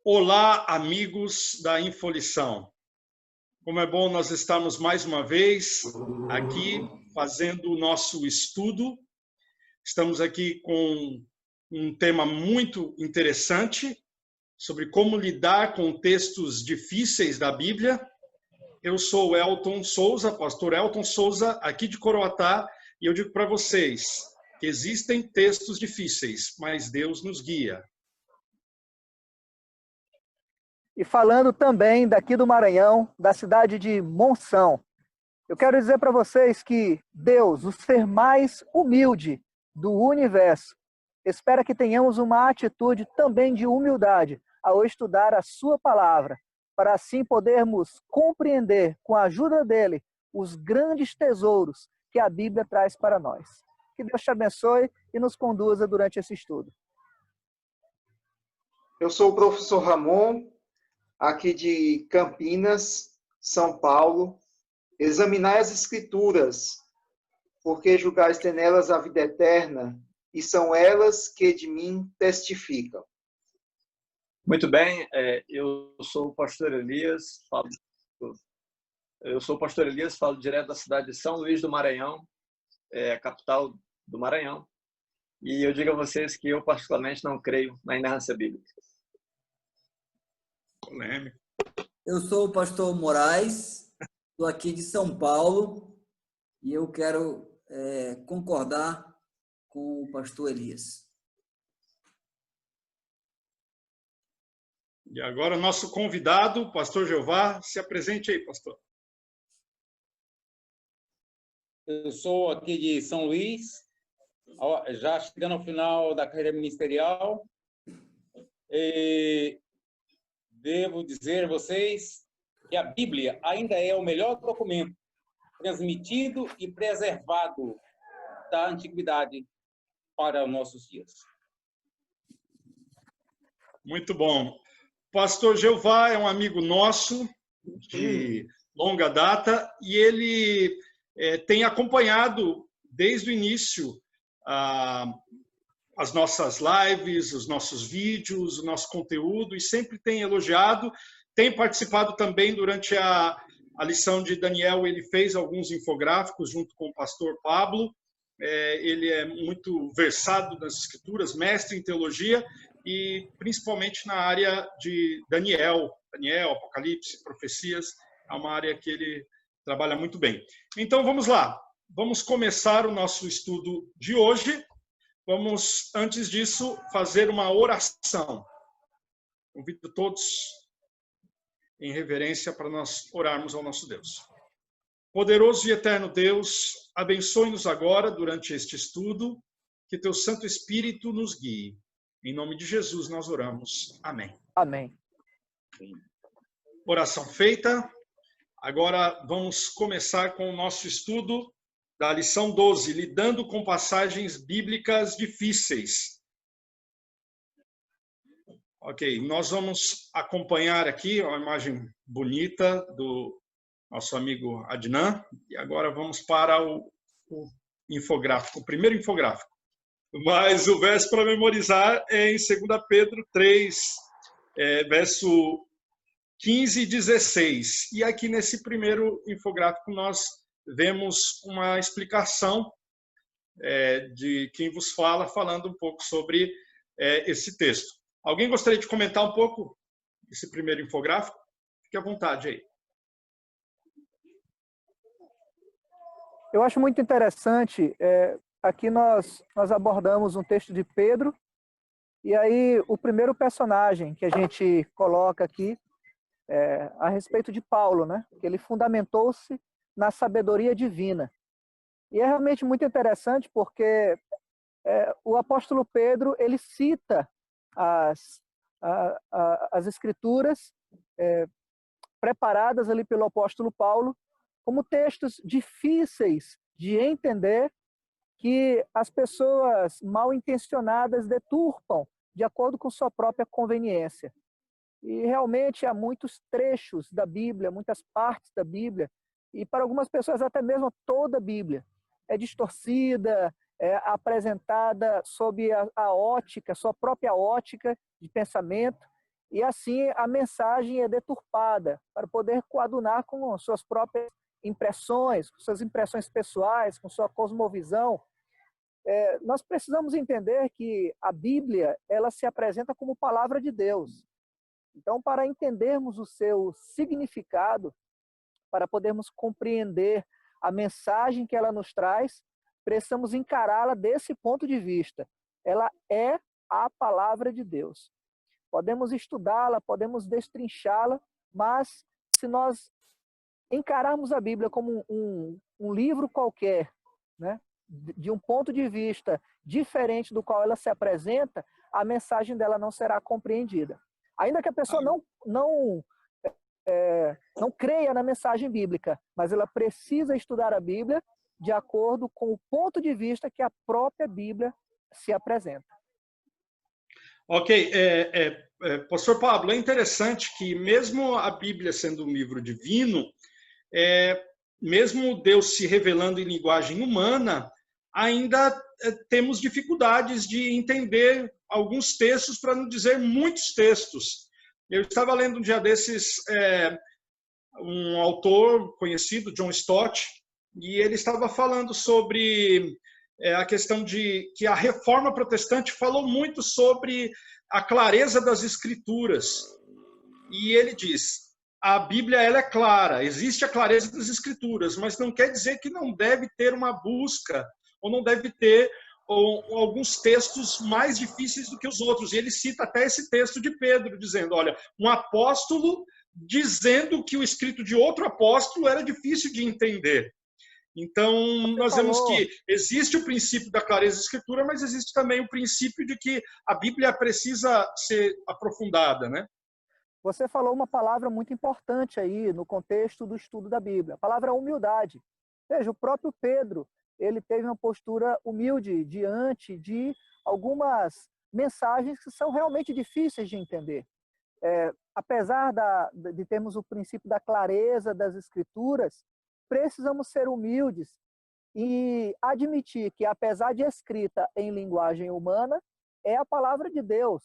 Olá, amigos da Infolição. Como é bom nós estarmos mais uma vez aqui fazendo o nosso estudo. Estamos aqui com um tema muito interessante sobre como lidar com textos difíceis da Bíblia. Eu sou o Elton Souza, pastor Elton Souza, aqui de Coroatá, e eu digo para vocês que existem textos difíceis, mas Deus nos guia. E falando também daqui do Maranhão, da cidade de Monção, eu quero dizer para vocês que Deus, o ser mais humilde do universo, espera que tenhamos uma atitude também de humildade ao estudar a sua palavra, para assim podermos compreender, com a ajuda dele, os grandes tesouros que a Bíblia traz para nós. Que Deus te abençoe e nos conduza durante esse estudo. Eu sou o professor Ramon, aqui de Campinas, São Paulo. Examinai as Escrituras, porque julgais ter nelas a vida eterna, e são elas que de mim testificam. Muito bem, eu sou o pastor Elias, falo direto da cidade de São Luís do Maranhão, a capital do Maranhão, e eu digo a vocês que eu particularmente não creio na inerrância bíblica. Polêmico. Eu sou o pastor Moraes, estou aqui de São Paulo e eu quero concordar com o pastor Elias. E agora o nosso convidado, o pastor Jeová, se apresente aí, pastor. Eu sou aqui de São Luís, já chegando ao final da carreira ministerial. E devo dizer a vocês que a Bíblia ainda é o melhor documento transmitido e preservado da antiguidade para os nossos dias. Muito bom. Pastor Jeová é um amigo nosso de longa data e ele tem acompanhado desde o início as nossas lives, os nossos vídeos, o nosso conteúdo, e sempre tem elogiado, tem participado também durante a lição de Daniel, ele fez alguns infográficos junto com o pastor Pablo, ele é muito versado nas escrituras, mestre em teologia, e principalmente na área de Daniel, Apocalipse, profecias, é uma área que ele trabalha muito bem. Então vamos lá, vamos começar o nosso estudo de hoje. Vamos, antes disso, fazer uma oração. Convido todos em reverência para nós orarmos ao nosso Deus. Poderoso e eterno Deus, abençoe-nos agora durante este estudo, que teu Santo Espírito nos guie. Em nome de Jesus nós oramos. Amém. Amém. Oração feita. Agora vamos começar com o nosso estudo da lição 12, lidando com passagens bíblicas difíceis. Ok, nós vamos acompanhar aqui uma imagem bonita do nosso amigo Adnan, e agora vamos para o infográfico, o primeiro infográfico. Mas o verso para memorizar é em 2 Pedro 3, verso 15 e 16. E aqui nesse primeiro infográfico nós vemos uma explicação de quem vos fala, falando um pouco sobre esse texto. Alguém gostaria de comentar um pouco esse primeiro infográfico? Fique à vontade aí. Eu acho muito interessante, aqui nós abordamos um texto de Pedro, e aí o primeiro personagem que a gente coloca aqui é a respeito de Paulo, né? Que ele fundamentou-se na sabedoria divina. E é realmente muito interessante porque o apóstolo Pedro, ele cita as escrituras preparadas ali pelo apóstolo Paulo como textos difíceis de entender, que as pessoas mal intencionadas deturpam de acordo com sua própria conveniência. E realmente há muitos trechos da Bíblia, muitas partes da Bíblia, e para algumas pessoas até mesmo toda a Bíblia é distorcida, é apresentada sob a ótica, sua própria ótica de pensamento, e assim a mensagem é deturpada para poder coadunar com suas próprias impressões, com suas impressões pessoais, com sua cosmovisão. Nós precisamos entender que a Bíblia, ela se apresenta como palavra de Deus. Então, para entendermos o seu significado, para podermos compreender a mensagem que ela nos traz, precisamos encará-la desse ponto de vista. Ela é a palavra de Deus. Podemos estudá-la, podemos destrinchá-la, mas se nós encararmos a Bíblia como um livro qualquer, né, de um ponto de vista diferente do qual ela se apresenta, a mensagem dela não será compreendida. Ainda que a pessoa não creia na mensagem bíblica, mas ela precisa estudar a Bíblia de acordo com o ponto de vista que a própria Bíblia se apresenta. Ok. Pastor Pablo, é interessante que mesmo a Bíblia sendo um livro divino, mesmo Deus se revelando em linguagem humana, ainda temos dificuldades de entender alguns textos, para não dizer muitos textos. Eu estava lendo um dia desses um autor conhecido, John Stott, e ele estava falando sobre a questão de que a Reforma Protestante falou muito sobre a clareza das Escrituras. E ele diz, a Bíblia ela é clara, existe a clareza das Escrituras, mas não quer dizer que não deve ter uma busca, ou não deve ter alguns textos mais difíceis do que os outros. E ele cita até esse texto de Pedro, dizendo, olha, um apóstolo dizendo que o escrito de outro apóstolo era difícil de entender. Então, nós vemos que existe o princípio da clareza da Escritura, mas existe também o princípio de que a Bíblia precisa ser aprofundada, né? Você falou uma palavra muito importante aí no contexto do estudo da Bíblia, a palavra humildade. Veja, o próprio Pedro, ele teve uma postura humilde diante de algumas mensagens que são realmente difíceis de entender. Apesar de termos o princípio da clareza das Escrituras, precisamos ser humildes e admitir que, apesar de escrita em linguagem humana, é a palavra de Deus.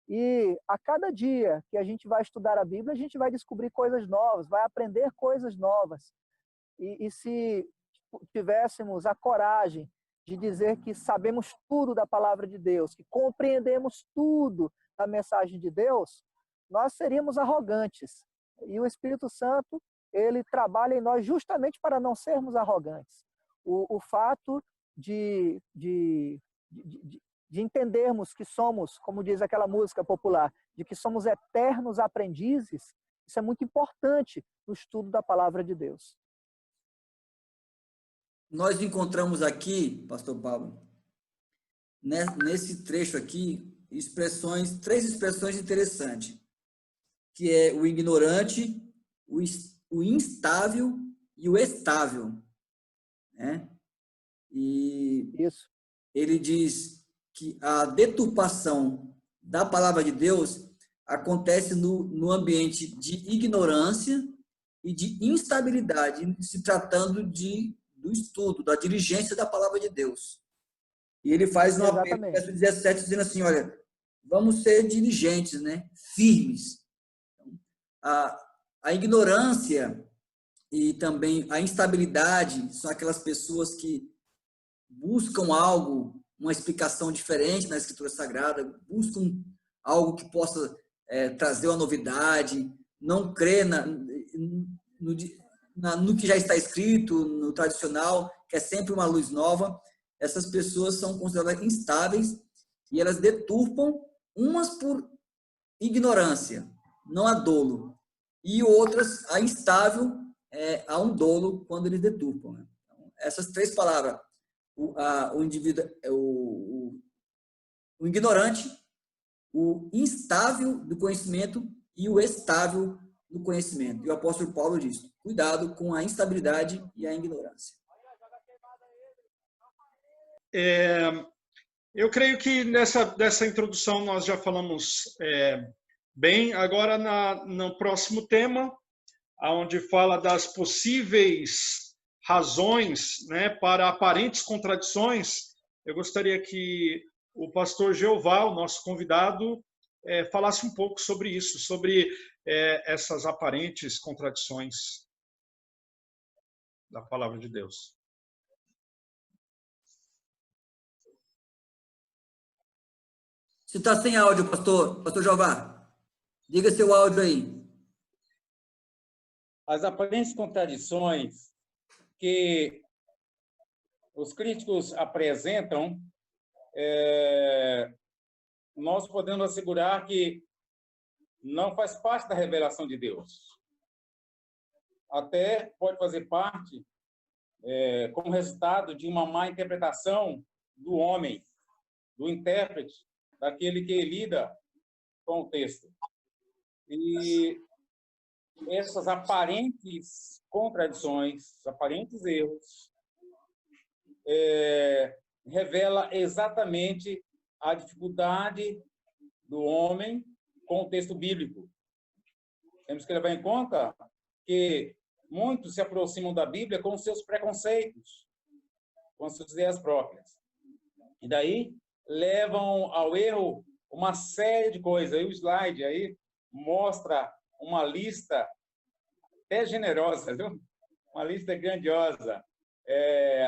E a cada dia que a gente vai estudar a Bíblia, a gente vai descobrir coisas novas, vai aprender coisas novas. E se tivéssemos a coragem de dizer que sabemos tudo da palavra de Deus, que compreendemos tudo da mensagem de Deus, nós seríamos arrogantes. E o Espírito Santo, ele trabalha em nós justamente para não sermos arrogantes. O fato de entendermos que somos, como diz aquela música popular, de que somos eternos aprendizes, isso é muito importante no estudo da palavra de Deus. Nós encontramos aqui, pastor Pablo, nesse trecho aqui, três expressões interessantes, que é o ignorante, o instável e o estável, né? E isso. Ele diz que a deturpação da palavra de Deus acontece no ambiente de ignorância e de instabilidade, se tratando do estudo, da diligência da palavra de Deus. E ele faz no apelo, verso 17, dizendo assim, olha, vamos ser diligentes, né? Firmes. A ignorância e também a instabilidade são aquelas pessoas que buscam algo, uma explicação diferente na Escritura Sagrada, buscam algo que possa trazer uma novidade, não crê no que já está escrito, no tradicional, que é sempre uma luz nova. Essas pessoas são consideradas instáveis e elas deturpam, umas por ignorância, não há dolo, e outras, a instável, há um dolo quando eles deturpam. Né? Então, essas três palavras, o indivíduo, o ignorante, o instável do conhecimento e o estável do conhecimento. E o apóstolo Paulo diz, cuidado com a instabilidade e a ignorância. Eu creio que dessa introdução nós já falamos bem. Agora, no próximo tema, onde fala das possíveis razões, né, para aparentes contradições, eu gostaria que o pastor Jeová, o nosso convidado, falasse um pouco sobre isso, sobre essas aparentes contradições da palavra de Deus. Você está sem áudio, pastor Jeová. Diga seu áudio aí. As aparentes contradições que os críticos apresentam, nós podemos assegurar que não faz parte da revelação de Deus. Até pode fazer parte como resultado de uma má interpretação do homem, do intérprete, daquele que lida com o texto. E essas aparentes contradições, aparentes erros, revela exatamente a dificuldade do homem com o texto bíblico. Temos que levar em conta que muitos se aproximam da Bíblia com seus preconceitos, com suas ideias próprias. E daí levam ao erro uma série de coisas. E o slide aí mostra uma lista até generosa, viu? Uma lista grandiosa.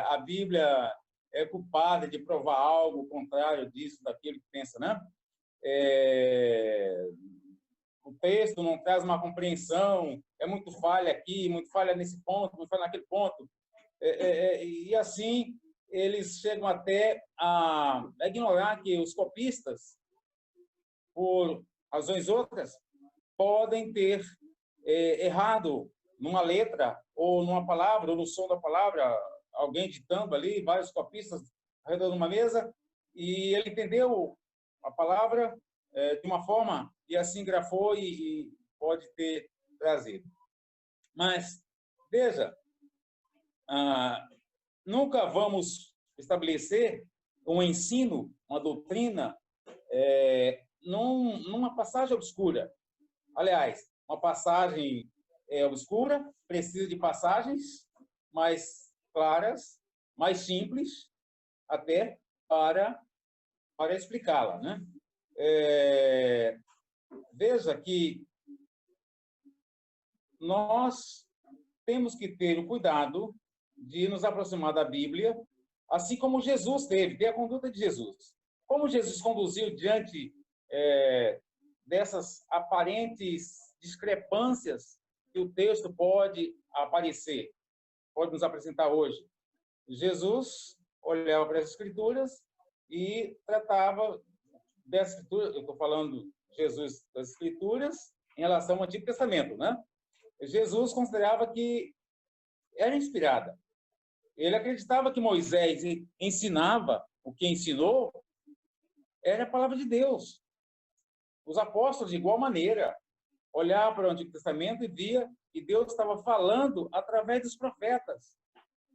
A Bíblia é culpada de provar algo contrário disso, daquilo que pensa, né? O texto não traz uma compreensão, é muito falha aqui, muito falha nesse ponto, muito falha naquele ponto. E assim, eles chegam até a ignorar que os copistas, por razões outras, podem ter errado numa letra, ou numa palavra, ou no som da palavra, alguém ditando ali, vários copistas ao redor de uma mesa, e ele entendeu a palavra de uma forma, e assim grafou e pode ter trazido. Mas, veja, nunca vamos estabelecer um ensino, uma doutrina, numa passagem obscura. Aliás, uma passagem obscura precisa de passagens mais claras, mais simples, até para explicá-la, né? Veja que nós temos que ter o cuidado de nos aproximar da Bíblia, assim como Jesus teve, ter a conduta de Jesus. Como Jesus conduziu diante dessas aparentes discrepâncias que o texto pode nos apresentar hoje. Jesus olhava para as Escrituras e tratava dessa Escritura, eu estou falando Jesus das Escrituras em relação ao Antigo Testamento, né? Jesus considerava que era inspirada. Ele acreditava que Moisés ensinava o que ensinou, era a palavra de Deus. Os apóstolos, de igual maneira, olhavam para o Antigo Testamento e via que Deus estava falando através dos profetas.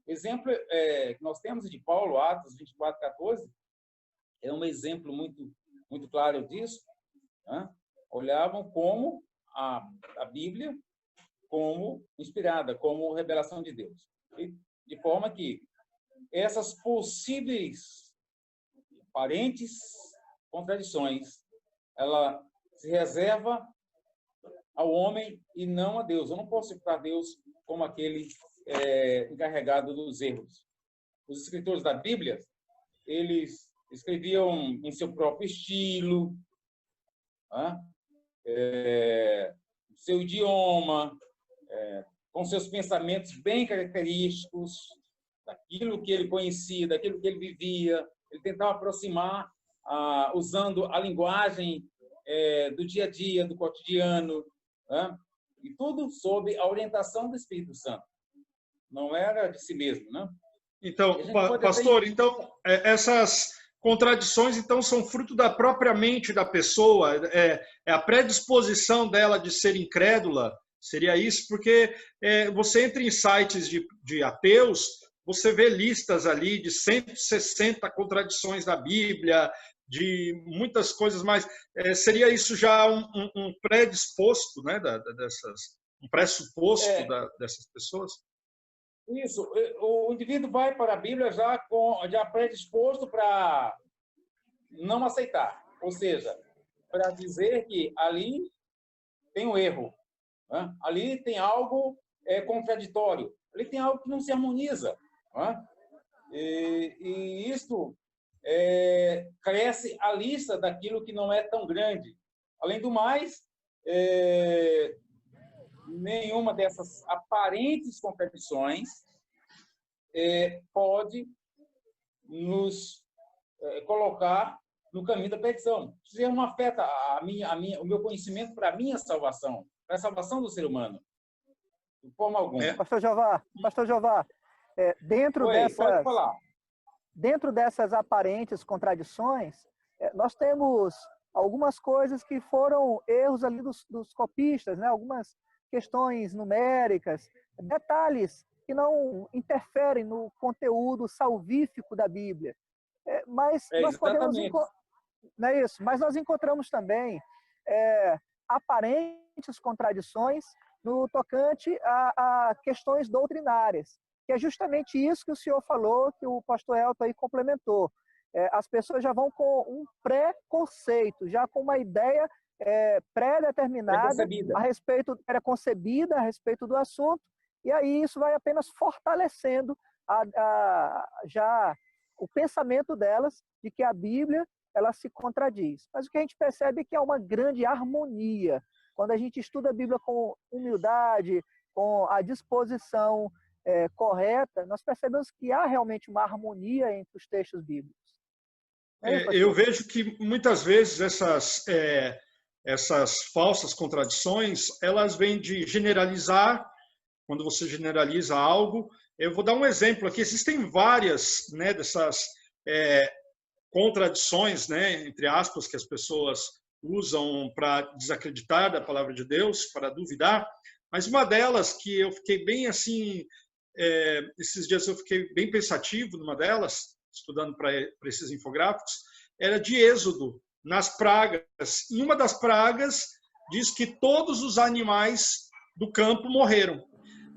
O exemplo que nós temos de Paulo, Atos 24:14, é um exemplo muito, muito claro disso. Né? Olhavam como a Bíblia como inspirada, como revelação de Deus. E de forma que essas possíveis aparentes contradições, ela se reserva ao homem e não a Deus. Eu não posso citar Deus como aquele encarregado dos erros. Os escritores da Bíblia, eles escreviam em seu próprio estilo, seu idioma, com seus pensamentos bem característicos, daquilo que ele conhecia, daquilo que ele vivia. Ele tentava aproximar, usando a linguagem do dia a dia, do cotidiano, né? E tudo sob a orientação do Espírito Santo. Não era de si mesmo, né? Então, pastor, então essas contradições então são fruto da própria mente da pessoa, é a predisposição dela de ser incrédula, seria isso? Porque você entra em sites de ateus, você vê listas ali de 160 contradições da Bíblia, de muitas coisas mais. Seria isso já um predisposto, né, um pressuposto dessas pessoas? Isso. O indivíduo vai para a Bíblia já predisposto para não aceitar. Ou seja, para dizer que ali tem um erro, né? Ali tem algo contraditório, ali tem algo que não se harmoniza, né? E isto cresce a lista daquilo que não é tão grande. Além do mais, nenhuma dessas aparentes contradições pode nos colocar no caminho da perdição. Isso não afeta o meu conhecimento para a minha salvação, para a salvação do ser humano, de forma alguma. Pastor Jová, dentro dessas aparentes contradições, nós temos algumas coisas que foram erros ali dos copistas, né? Algumas questões numéricas, detalhes que não interferem no conteúdo salvífico da Bíblia. Mas nós podemos, não é isso? Mas nós encontramos também aparentes contradições no tocante a questões doutrinárias, que é justamente isso que o senhor falou, que o pastor Elton aí complementou. As pessoas já vão com um pré-conceito, já com uma ideia pré-determinada, pré-concebida a respeito do assunto, e aí isso vai apenas fortalecendo já o pensamento delas de que a Bíblia ela se contradiz. Mas o que a gente percebe é que há uma grande harmonia. Quando a gente estuda a Bíblia com humildade, com a disposição correta, nós percebemos que há realmente uma harmonia entre os textos bíblicos. Eu vejo que muitas vezes essas falsas contradições, elas vêm de generalizar. Quando você generaliza algo, eu vou dar um exemplo aqui. Existem várias, né, dessas contradições, né, entre aspas, que as pessoas usam para desacreditar da palavra de Deus, para duvidar. Mas uma delas que eu fiquei bem assim, esses dias eu fiquei bem pensativo numa delas, estudando para esses infográficos, era de Êxodo, nas pragas. Em uma das pragas, diz que todos os animais do campo morreram.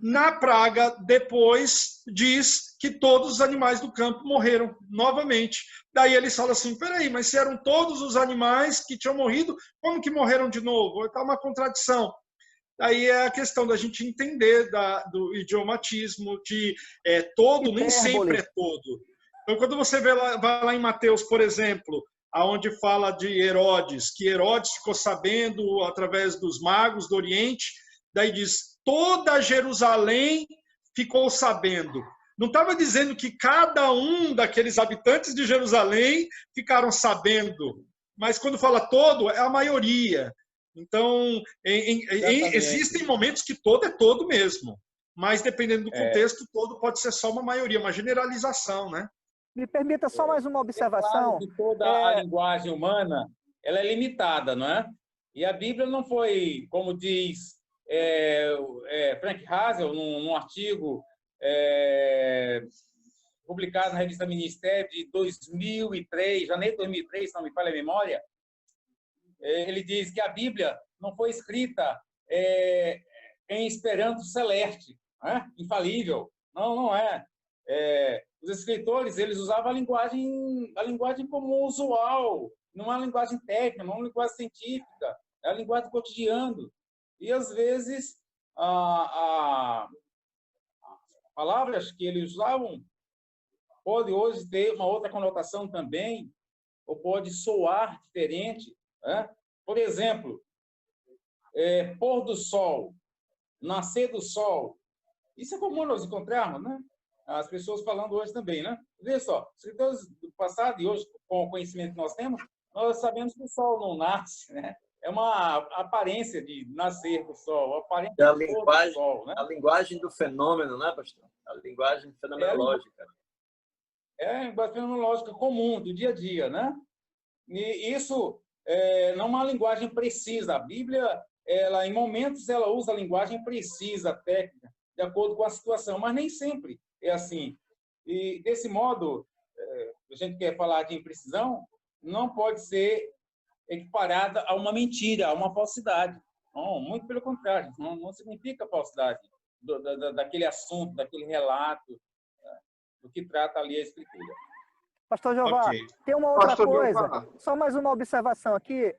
Na praga, depois, diz que todos os animais do campo morreram novamente. Daí eles falam assim, peraí, mas se eram todos os animais que tinham morrido, como que morreram de novo? Está uma contradição. Daí é a questão da gente entender do idiomatismo, de todo, nem sempre é todo. Então, quando você vai lá em Mateus, por exemplo, aonde fala de Herodes, que Herodes ficou sabendo através dos magos do Oriente, daí diz, toda Jerusalém ficou sabendo. Não estava dizendo que cada um daqueles habitantes de Jerusalém ficaram sabendo, mas quando fala todo, é a maioria. Então, existem momentos que todo é todo mesmo, mas dependendo do contexto, todo pode ser só uma maioria, uma generalização, né? Me permita só mais uma observação. Claro que toda a linguagem humana ela é limitada, não é? E a Bíblia não foi, como diz Frank Hazel, num artigo publicado na revista Ministério de 2003, janeiro de 2003, se não me falha a memória, ele diz que a Bíblia não foi escrita em Esperanto celeste, né? Infalível. Não é. Os escritores eles usavam a linguagem como usual, não é uma linguagem técnica, não é uma linguagem científica, é a linguagem do cotidiano. E, às vezes, as palavras que eles usavam pode hoje ter uma outra conotação também, ou pode soar diferente, né? Por exemplo, pôr do sol, nascer do sol. Isso é comum nós encontrarmos, né? As pessoas falando hoje também, né? Veja só, escritores do passado e hoje, com o conhecimento que nós temos, nós sabemos que o sol não nasce, né? É uma aparência de nascer do sol, a aparência do sol, né? A linguagem do fenômeno, né, pastor? A linguagem fenomenológica. É a linguagem fenomenológica comum, do dia a dia, né? E isso não é uma linguagem precisa. A Bíblia, em momentos, ela usa a linguagem precisa, técnica, de acordo com a situação, mas nem sempre é assim. E, desse modo, a gente quer falar de imprecisão, não pode ser equiparada a uma mentira, a uma falsidade. Não, muito pelo contrário, não significa falsidade daquele assunto, daquele relato, do que trata ali a Escritura. Pastor Jeová, Ok. tem uma outra Pastor coisa, Jeová. só mais uma observação aqui.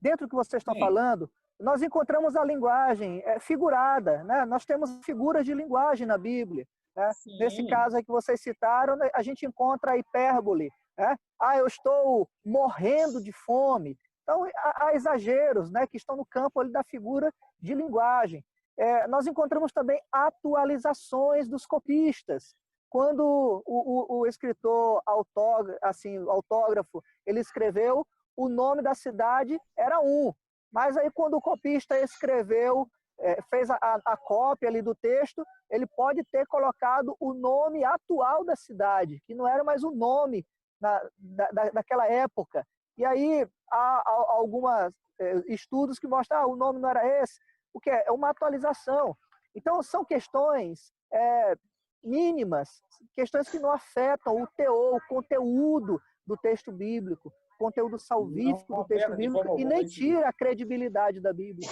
Dentro do que vocês estão Sim. falando, nós encontramos a linguagem figurada, né? Nós temos figuras de linguagem na Bíblia. Né? Sim. Nesse caso aí que vocês citaram, né, a gente encontra a hipérbole. Né? Eu estou morrendo de fome. Então, há exageros, né, que estão no campo ali da figura de linguagem. Nós encontramos também atualizações dos copistas. Quando o escritor autógrafo, ele escreveu, o nome da cidade era mas aí quando o copista escreveu, fez a cópia ali do texto, ele pode ter colocado o nome atual da cidade, que não era mais o nome daquela época. E aí há alguns estudos que mostram o nome não era esse, o que é uma atualização. Então são questões mínimas, questões que não afetam o teor, o conteúdo do texto bíblico, o conteúdo salvífico do texto bíblico, e nem tira a credibilidade da Bíblia.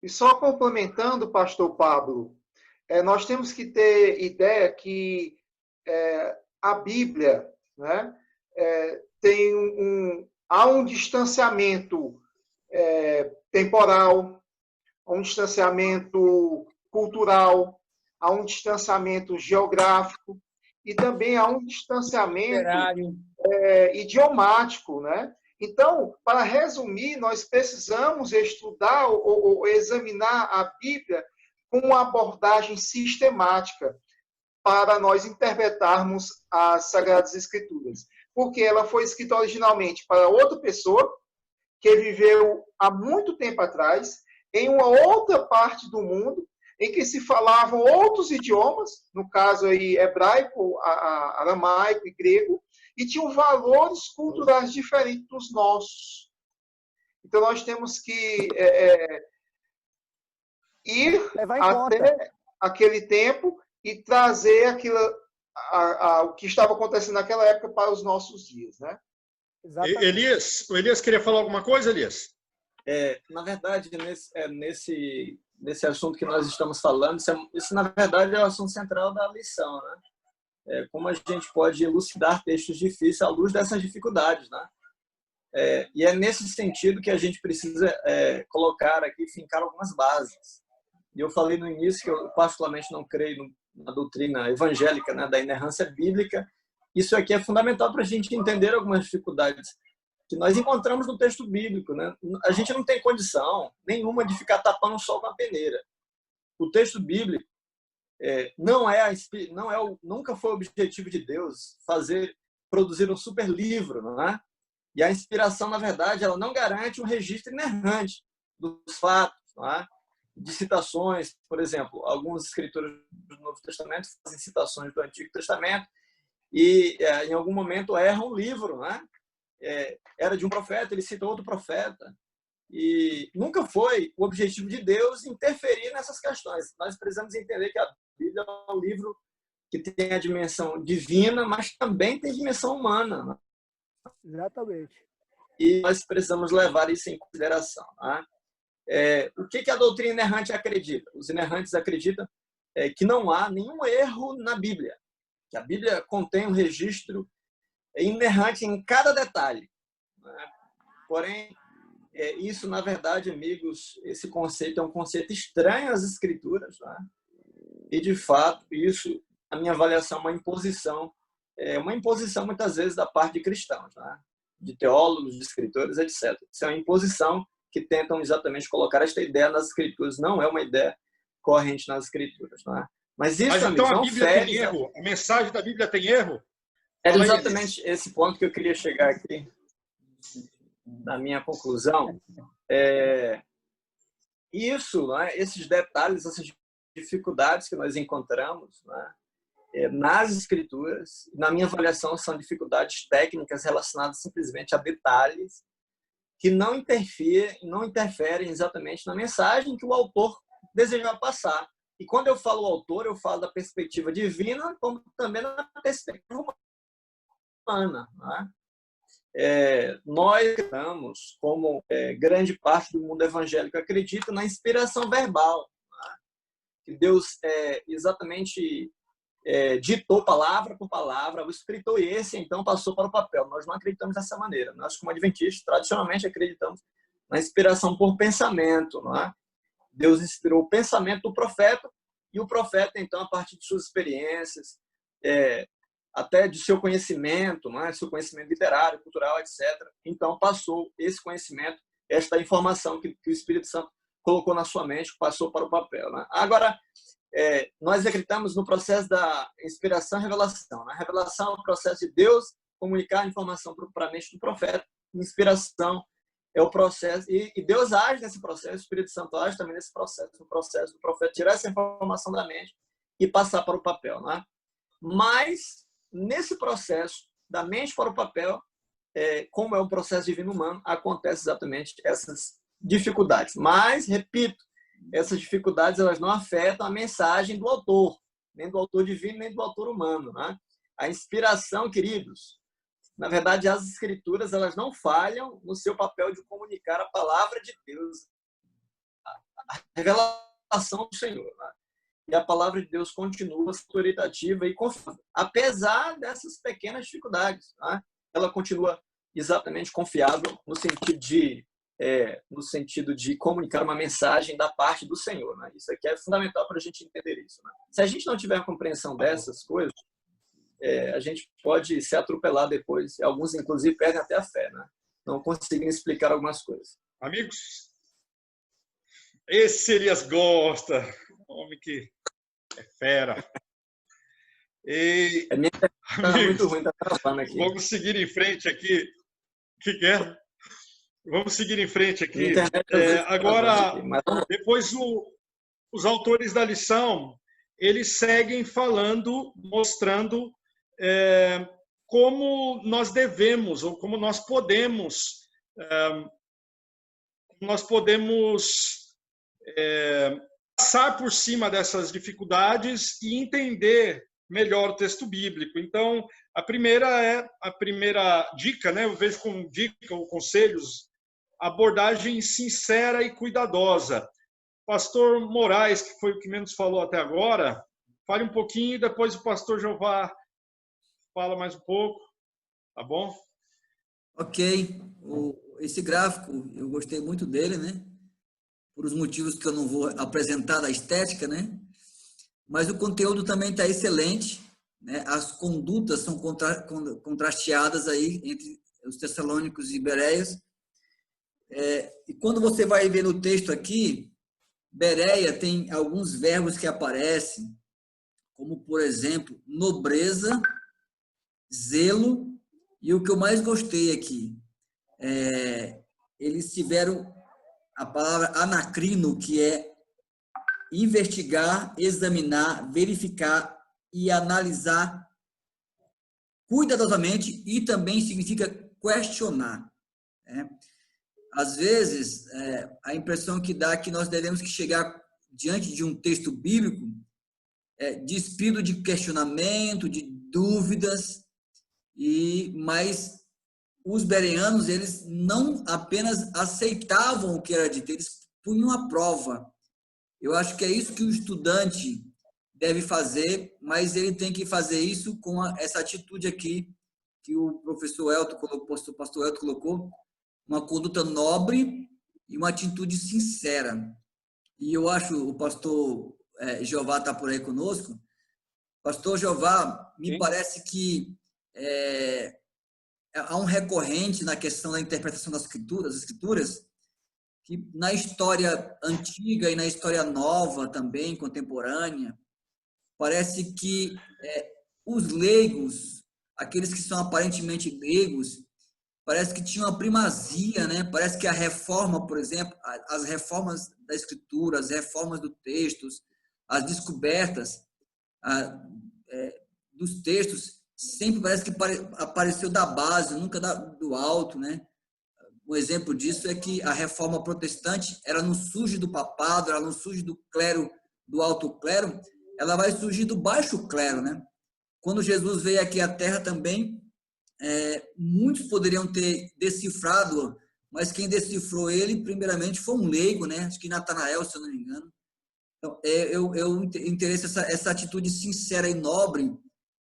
E só complementando, pastor Pablo, nós temos que ter ideia que a Bíblia, né, há um distanciamento temporal, há um distanciamento cultural, há um distanciamento geográfico e também há um distanciamento idiomático, né? Então, para resumir, nós precisamos estudar ou examinar a Bíblia com uma abordagem sistemática para nós interpretarmos as Sagradas Escrituras. Porque ela foi escrita originalmente para outra pessoa que viveu há muito tempo atrás, em uma outra parte do mundo, em que se falavam outros idiomas, no caso aí hebraico, aramaico e grego, e tinham valores culturais diferentes dos nossos. Então, nós temos que ir até aquele tempo e trazer o que estava acontecendo naquela época para os nossos dias, né? Elias, o Elias queria falar alguma coisa, Elias? Na verdade, nesse assunto que nós estamos falando, isso na verdade é o assunto central da lição, né? Como a gente pode elucidar textos difíceis à luz dessas dificuldades, né? E é nesse sentido que a gente precisa colocar aqui, fincar algumas bases. E eu falei no início que eu particularmente não creio na doutrina evangélica, né, da inerrância bíblica. Isso aqui é fundamental para a gente entender algumas dificuldades que nós encontramos no texto bíblico, né? A gente não tem condição nenhuma de ficar tapando o sol com a peneira. O texto bíblico nunca foi o objetivo de Deus produzir um super livro, não é? E a inspiração, na verdade, ela não garante um registro inerrante dos fatos, não é? De citações, por exemplo, alguns escritores do Novo Testamento fazem citações do Antigo Testamento e em algum momento erram um livro, né? Era de um profeta, ele cita outro profeta, e nunca foi o objetivo de Deus interferir nessas questões. Nós precisamos entender que a Bíblia é um livro que tem a dimensão divina, mas também tem dimensão humana, né? Exatamente. E nós precisamos levar isso em consideração, né? O que a doutrina inerrante acredita? Os inerrantes acreditam que não há nenhum erro na Bíblia, que a Bíblia contém um registro inerrante em cada detalhe, né? Porém, isso, na verdade, amigos, esse conceito é um conceito estranho às Escrituras, né? E, de fato, isso, a minha avaliação, é uma imposição muitas vezes da parte de cristãos, né? De teólogos, de escritores, etc. Isso é uma imposição que tentam exatamente colocar esta ideia nas Escrituras. Não é uma ideia corrente nas Escrituras, não é? Mas isso, então amigos, a não Bíblia fere... tem erro? A mensagem da Bíblia tem erro? Era exatamente esse ponto que eu queria chegar aqui na minha conclusão. Isso, né, esses detalhes, essas dificuldades que nós encontramos, né, nas Escrituras, na minha avaliação, são dificuldades técnicas relacionadas simplesmente a detalhes que não interferem exatamente na mensagem que o autor deseja passar. E quando eu falo autor, eu falo da perspectiva divina, como também da perspectiva humana, né? Nós acreditamos, como grande parte do mundo evangélico acredita, na inspiração verbal, né? Que Deus exatamente ditou palavra por palavra, o escritor esse então passou para o papel. Nós não acreditamos dessa maneira. Nós, como adventistas, tradicionalmente acreditamos na inspiração por pensamento, não é? Deus inspirou o pensamento do profeta, e o profeta, então, a partir de suas experiências, até de seu conhecimento, não é? Seu conhecimento literário, cultural, etc. Então, passou esse conhecimento, esta informação que o Espírito Santo colocou na sua mente, passou para o papel. Né? Agora, nós acreditamos no processo da inspiração e revelação. Né? A revelação é o processo de Deus comunicar a informação para a mente do profeta. Inspiração é o processo, e Deus age nesse processo, o Espírito Santo age também nesse processo, no processo do profeta tirar essa informação da mente e passar para o papel. Né? Mas, nesse processo da mente para o papel, como é um processo divino humano, acontece exatamente essas dificuldades. Mas, repito, essas dificuldades elas não afetam a mensagem do autor, nem do autor divino, nem do autor humano. Né? A inspiração, queridos, na verdade, as escrituras elas não falham no seu papel de comunicar a palavra de Deus, a revelação do Senhor. Né? E a palavra de Deus continua autoritativa e confiável, apesar dessas pequenas dificuldades. Né? Ela continua exatamente confiável no sentido de comunicar uma mensagem da parte do Senhor. Né? Isso aqui é fundamental para a gente entender isso. Né? Se a gente não tiver a compreensão dessas coisas, a gente pode se atropelar depois. Alguns, inclusive, perdem até a fé, né? Não conseguem explicar algumas coisas. Amigos, esse Elias gosta, homem que é fera. E, minha tá muito ruim, tá travando aqui. Vamos seguir em frente aqui. O que é? Vamos seguir em frente aqui. Agora, depois os autores da lição, eles seguem falando, mostrando como nós devemos, ou como nós podemos passar por cima dessas dificuldades e entender melhor o texto bíblico. Então, a primeira dica, né? Eu vejo como dica ou conselhos, abordagem sincera e cuidadosa. Pastor Moraes, que foi o que menos falou até agora, fale um pouquinho e depois o pastor Jeová fala mais um pouco, tá bom? Ok. Esse gráfico, eu gostei muito dele, né? Por os motivos que eu não vou apresentar da estética, né? Mas o conteúdo também está excelente, né? As condutas são contrasteadas aí entre os Tessalônicos e Bereias. E quando você vai ver no texto aqui, Bereia tem alguns verbos que aparecem, como, por exemplo, nobreza, zelo, e o que eu mais gostei aqui, eles tiveram a palavra anacrino, que é investigar, examinar, verificar e analisar cuidadosamente, e também significa questionar. Né? Às vezes, a impressão que dá é que nós devemos que chegar diante de um texto bíblico despido de questionamento, de dúvidas, mas os bereanos, eles não apenas aceitavam o que era dito, eles punham à prova. Eu acho que é isso que o estudante deve fazer, mas ele tem que fazer isso com essa atitude aqui que o professor Elton colocou, o pastor Elton colocou, uma conduta nobre e uma atitude sincera. E eu acho, o pastor Jeová está por aí conosco. Pastor Jeová, me parece que há um recorrente na questão da interpretação das escrituras, que na história antiga e na história nova também, contemporânea, parece que os leigos, aqueles que são aparentemente leigos, parece que tinham uma primazia, né? Parece que a reforma, por exemplo, as reformas da escritura, as reformas dos textos, as descobertas dos textos, sempre parece que apareceu da base, nunca do alto, né? Um exemplo disso é que a reforma protestante, ela não surge do papado, ela não surge do clero, do alto clero, ela vai surgir do baixo clero, né? Quando Jesus veio aqui à Terra também, muitos poderiam ter decifrado, mas quem decifrou ele, primeiramente, foi um leigo, né? Acho que Natanael, se eu não me engano. Então, eu interesse essa atitude sincera e nobre,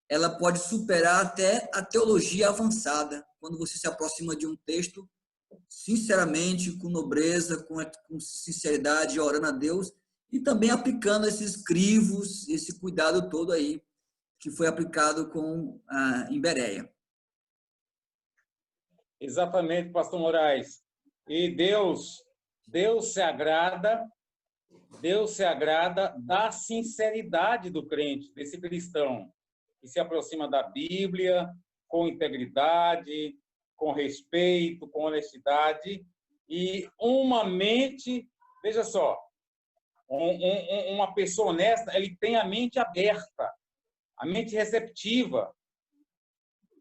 ela pode superar até a teologia avançada, quando você se aproxima de um texto sinceramente, com nobreza, com sinceridade, orando a Deus, e também aplicando esses crivos, esse cuidado todo aí, que foi aplicado em Bereia. Exatamente, pastor Moraes. E Deus se agrada da sinceridade do crente, desse cristão, que se aproxima da Bíblia com integridade, com respeito, com honestidade, e uma mente, veja só, uma pessoa honesta, ele tem a mente aberta, a mente receptiva,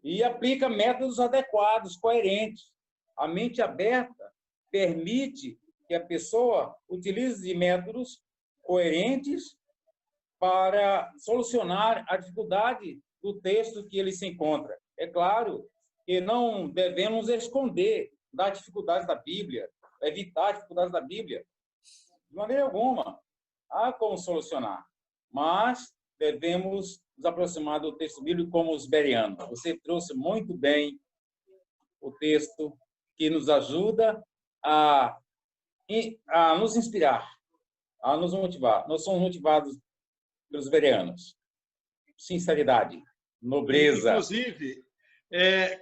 e aplica métodos adequados, coerentes. A mente aberta permite que a pessoa utilize métodos coerentes para solucionar a dificuldade do texto que ele se encontra. É claro que não devemos esconder das dificuldades da Bíblia, evitar as dificuldades da Bíblia. De maneira alguma, há como solucionar, mas devemos nos aproximar do texto bíblico como os bereanos. Você trouxe muito bem o texto que nos ajuda a nos inspirar, a nos motivar. Nós somos motivados pelos bereanos. Sinceridade, nobreza. Inclusive,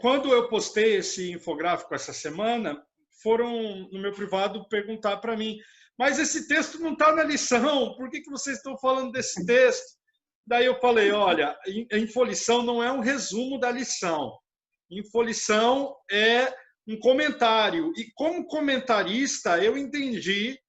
quando eu postei esse infográfico essa semana, foram no meu privado perguntar para mim, mas esse texto não está na lição, por que vocês estão falando desse texto? Daí eu falei, olha, a infolição não é um resumo da lição. Infolição é um comentário. E como comentarista, eu entendi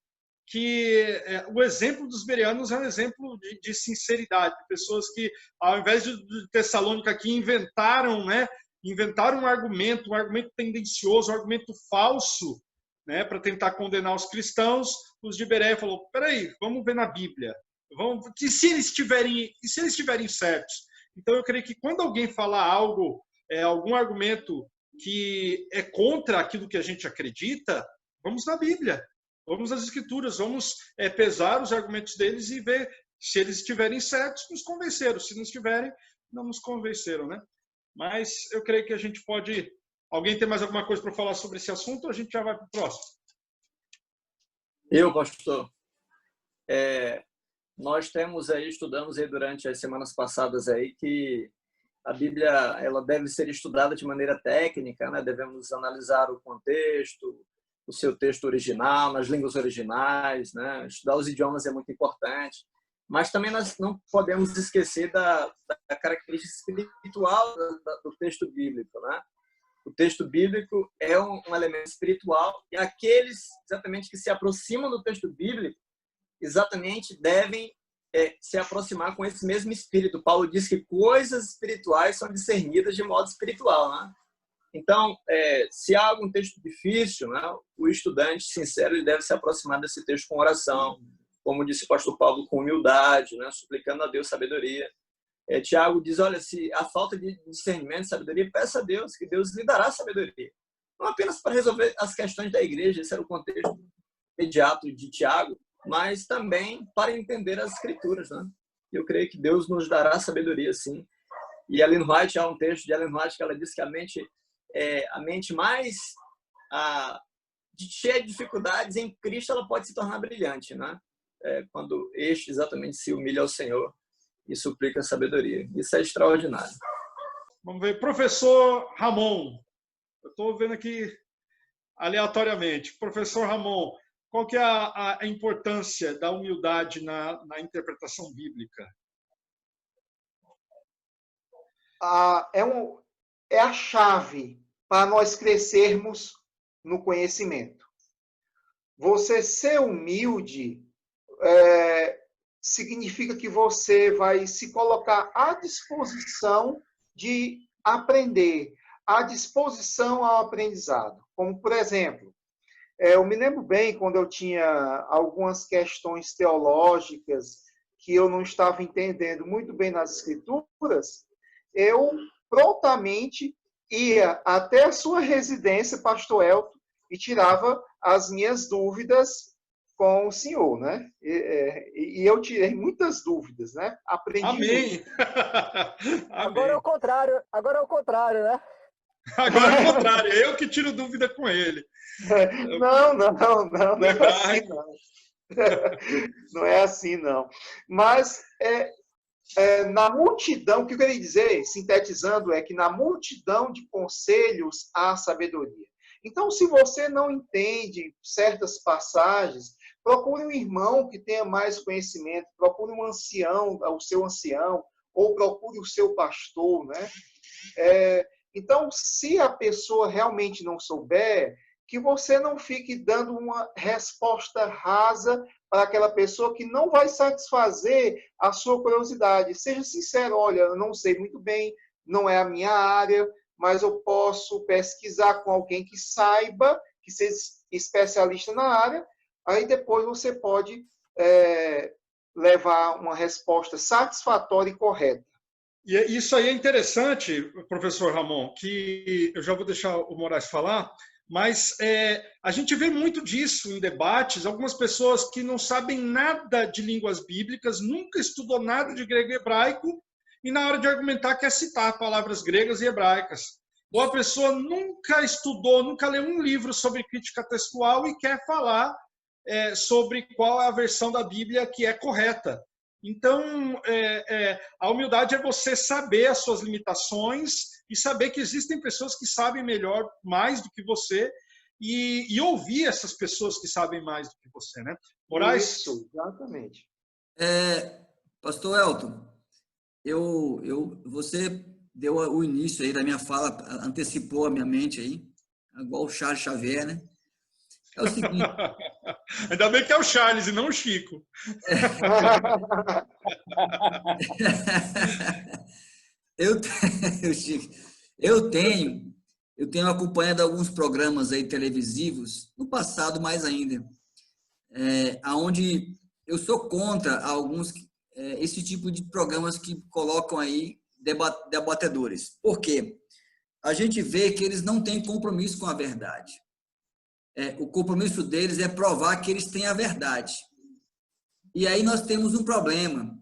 que o exemplo dos bereanos é um exemplo de sinceridade, de pessoas que, ao invés de Tessalônica aqui, inventaram um argumento tendencioso, um argumento falso, né, para tentar condenar os cristãos. Os de Bereia falou, peraí, vamos ver na Bíblia. E se eles estiverem certos? Então, eu creio que quando alguém falar algo, algum argumento que é contra aquilo que a gente acredita, vamos na Bíblia, vamos nas Escrituras, vamos pesar os argumentos deles e ver se eles estiverem certos, nos convenceram. Se não estiverem, não nos convenceram, né? Mas eu creio que a gente pode... Alguém tem mais alguma coisa para falar sobre esse assunto ou a gente já vai para o próximo? Eu, pastor. Nós estudamos aí durante as semanas passadas aí que a Bíblia ela deve ser estudada de maneira técnica, né? Devemos analisar o contexto, o seu texto original, nas línguas originais, né? Estudar os idiomas é muito importante, mas também nós não podemos esquecer da característica espiritual do texto bíblico, né? O texto bíblico é um elemento espiritual e aqueles exatamente que se aproximam do texto bíblico exatamente devem se aproximar com esse mesmo espírito. Paulo diz que coisas espirituais são discernidas de modo espiritual, né? Então, se há algum texto difícil, né, o estudante sincero ele deve se aproximar desse texto com oração, como disse o pastor Paulo, com humildade, né, suplicando a Deus sabedoria. Tiago diz, olha, se a falta de discernimento, sabedoria, peça a Deus, que Deus lhe dará sabedoria. Não apenas para resolver as questões da igreja, esse era o contexto imediato de Tiago, mas também para entender as Escrituras, né? Eu creio que Deus nos dará sabedoria, sim. E Ellen White, há um texto de Ellen White que ela diz que a mente mais cheia de dificuldades em Cristo, ela pode se tornar brilhante, né? Quando este exatamente se humilha ao Senhor e suplica a sabedoria. Isso é extraordinário. Vamos ver. Professor Ramon. Eu estou vendo aqui aleatoriamente. Professor Ramon, qual que é a importância da humildade na interpretação bíblica? É a chave para nós crescermos no conhecimento. Você ser humilde significa que você vai se colocar à disposição de aprender, à disposição ao aprendizado. Como, por exemplo, eu me lembro bem quando eu tinha algumas questões teológicas que eu não estava entendendo muito bem nas Escrituras, eu prontamente ia até a sua residência, pastor Elton, e tirava as minhas dúvidas com o senhor, né? E eu tirei muitas dúvidas, né? Aprendi Amém. muito. Agora é o contrário, né? Agora é o contrário, eu que tiro dúvida com ele. Não é assim, não. Não é assim, não. Mas na multidão, o que eu queria dizer, sintetizando, é que na multidão de conselhos há sabedoria. Então, se você não entende certas passagens, procure um irmão que tenha mais conhecimento, procure um ancião, o seu ancião, ou procure o seu pastor, né? Então, se a pessoa realmente não souber, que você não fique dando uma resposta rasa para aquela pessoa que não vai satisfazer a sua curiosidade. Seja sincero, olha, eu não sei muito bem, não é a minha área, mas eu posso pesquisar com alguém que saiba, que seja especialista na área, aí depois você pode levar uma resposta satisfatória e correta. E isso aí é interessante, professor Ramon, que eu já vou deixar o Moraes falar, mas a gente vê muito disso em debates, algumas pessoas que não sabem nada de línguas bíblicas, nunca estudou nada de grego e hebraico, e na hora de argumentar quer citar palavras gregas e hebraicas. Ou a pessoa nunca estudou, nunca leu um livro sobre crítica textual e quer falar sobre qual é a versão da Bíblia que é correta. Então, a humildade é você saber as suas limitações e saber que existem pessoas que sabem melhor, mais do que você, e ouvir essas pessoas que sabem mais do que você, né? Moraes? Isso, exatamente. Pastor Elton, você deu o início aí da minha fala, antecipou a minha mente aí, igual o Charles Xavier, né? É o seguinte... Ainda bem que é o Charles e não o Chico. Eu tenho acompanhado alguns programas aí televisivos, no passado mais ainda, aonde eu sou contra alguns esse tipo de programas que colocam aí debatedores. Por quê? A gente vê que eles não têm compromisso com a verdade. O compromisso deles é provar que eles têm a verdade. E aí nós temos um problema,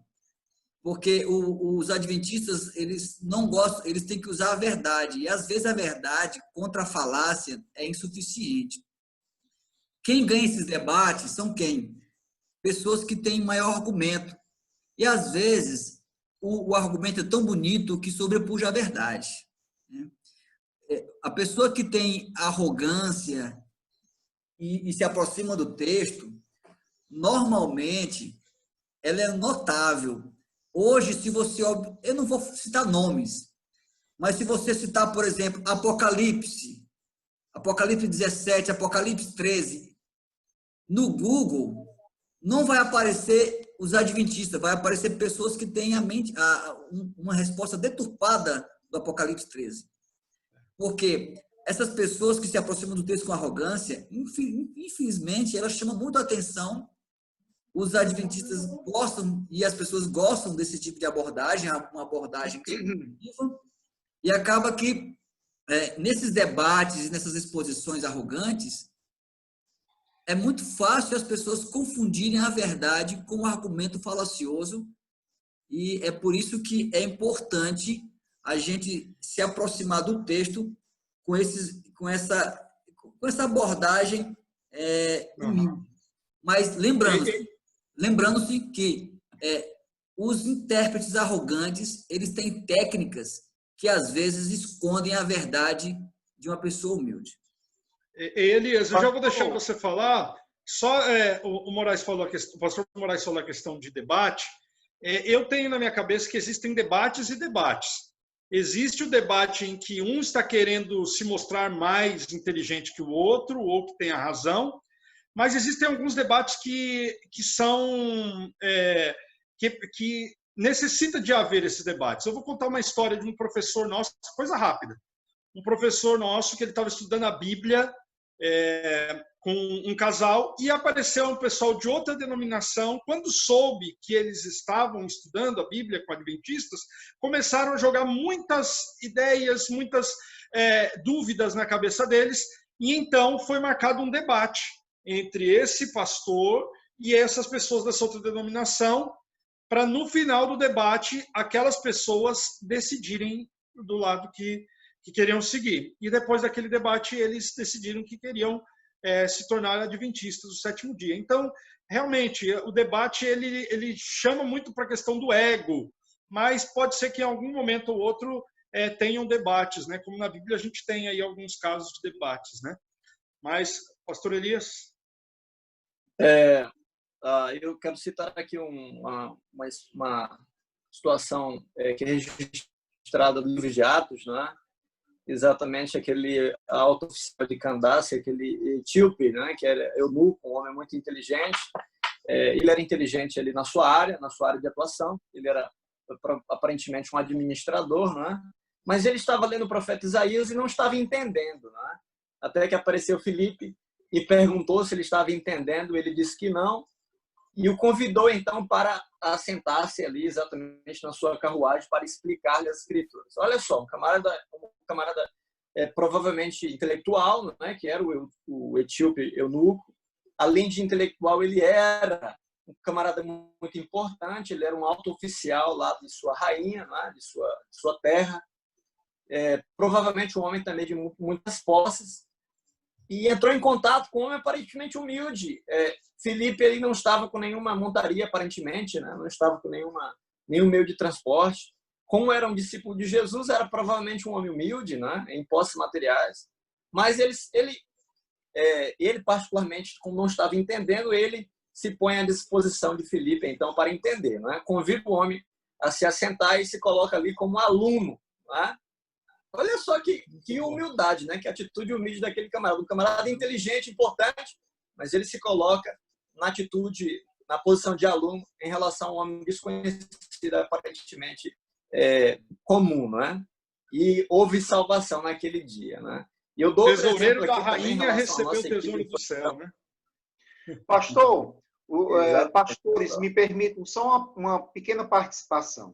porque os adventistas, eles não gostam, eles têm que usar a verdade, e às vezes a verdade contra a falácia é insuficiente. Quem ganha esses debates são quem? Pessoas que têm maior argumento. E às vezes o argumento é tão bonito que sobrepuja a verdade. A pessoa que tem arrogância e se aproxima do texto, normalmente, ela é notável. Hoje, se você... Eu não vou citar nomes, mas se você citar, por exemplo, Apocalipse 17, Apocalipse 13, no Google, não vai aparecer os adventistas, vai aparecer pessoas que têm uma resposta deturpada do Apocalipse 13. Porque essas pessoas que se aproximam do texto com arrogância, infelizmente, elas chamam muito a atenção. Os adventistas gostam, e as pessoas gostam desse tipo de abordagem, uma abordagem construtiva, e acaba que, nesses debates, nessas exposições arrogantes, é muito fácil as pessoas confundirem a verdade com um argumento falacioso, e é por isso que é importante a gente se aproximar do texto com essa abordagem humilde. Mas lembrando-se que os intérpretes arrogantes, eles têm técnicas que às vezes escondem a verdade de uma pessoa humilde. Elias, eu já vou deixar você falar. Só o Moraes falou o pastor Moraes falou a questão de debate. Eu tenho na minha cabeça que existem debates e debates. Existe o debate em que um está querendo se mostrar mais inteligente que o outro, ou que tem a razão, mas existem alguns debates que são... que necessita de haver esses debates. Eu vou contar uma história de um professor nosso, coisa rápida. Um professor nosso que ele estava estudando a Bíblia com um casal e apareceu um pessoal de outra denominação. Quando soube que eles estavam estudando a Bíblia com adventistas, começaram a jogar muitas ideias, muitas dúvidas na cabeça deles, e então foi marcado um debate. entre esse pastor e essas pessoas dessa outra denominação, para no final do debate aquelas pessoas decidirem do lado que queriam seguir. E depois daquele debate eles decidiram que queriam se tornar adventistas do sétimo dia. Então, realmente, o debate ele chama muito para a questão do ego, mas pode ser que em algum momento ou outro tenham debates, né? Como na Bíblia a gente tem aí alguns casos de debates, né? Mas, pastor Elias? Eu quero citar aqui uma situação que é registrada no livro de Atos, né? Exatamente aquele alto oficial de Candace, aquele etíope, né? Que era eunuco, um homem muito inteligente. Ele era inteligente ali na sua área de atuação. Ele era aparentemente um administrador, né? Mas ele estava lendo o profeta Isaías e não estava entendendo, né? Até que apareceu Filipe e perguntou se ele estava entendendo. Ele disse que não. E o convidou, então, para assentar-se ali exatamente na sua carruagem para explicar-lhe as escrituras. Olha só, um camarada provavelmente intelectual, né, que era o etíope eunuco. Além de intelectual, ele era um camarada muito importante, ele era um alto oficial lá de sua rainha, né, de sua terra. Provavelmente um homem também de muitas posses. E entrou em contato com um homem aparentemente humilde. Filipe ele não estava com nenhuma montaria, aparentemente, né? Não estava com nenhum meio de transporte. Como era um discípulo de Jesus, era provavelmente um homem humilde, né? Em posses materiais. Mas ele particularmente, como não estava entendendo, ele se põe à disposição de Filipe, então, para entender. Né? Convida o homem a se assentar e se coloca ali como aluno. Né? Olha só que humildade, né? Que atitude humilde daquele camarada. Um camarada inteligente, importante, mas ele se coloca na posição de aluno em relação a um homem desconhecido, aparentemente comum, né? E houve salvação naquele dia, né? E eu dou o tesoureiro da rainha recebeu o tesouro do céu, né? Pastor, pastores, me permitam só uma pequena participação.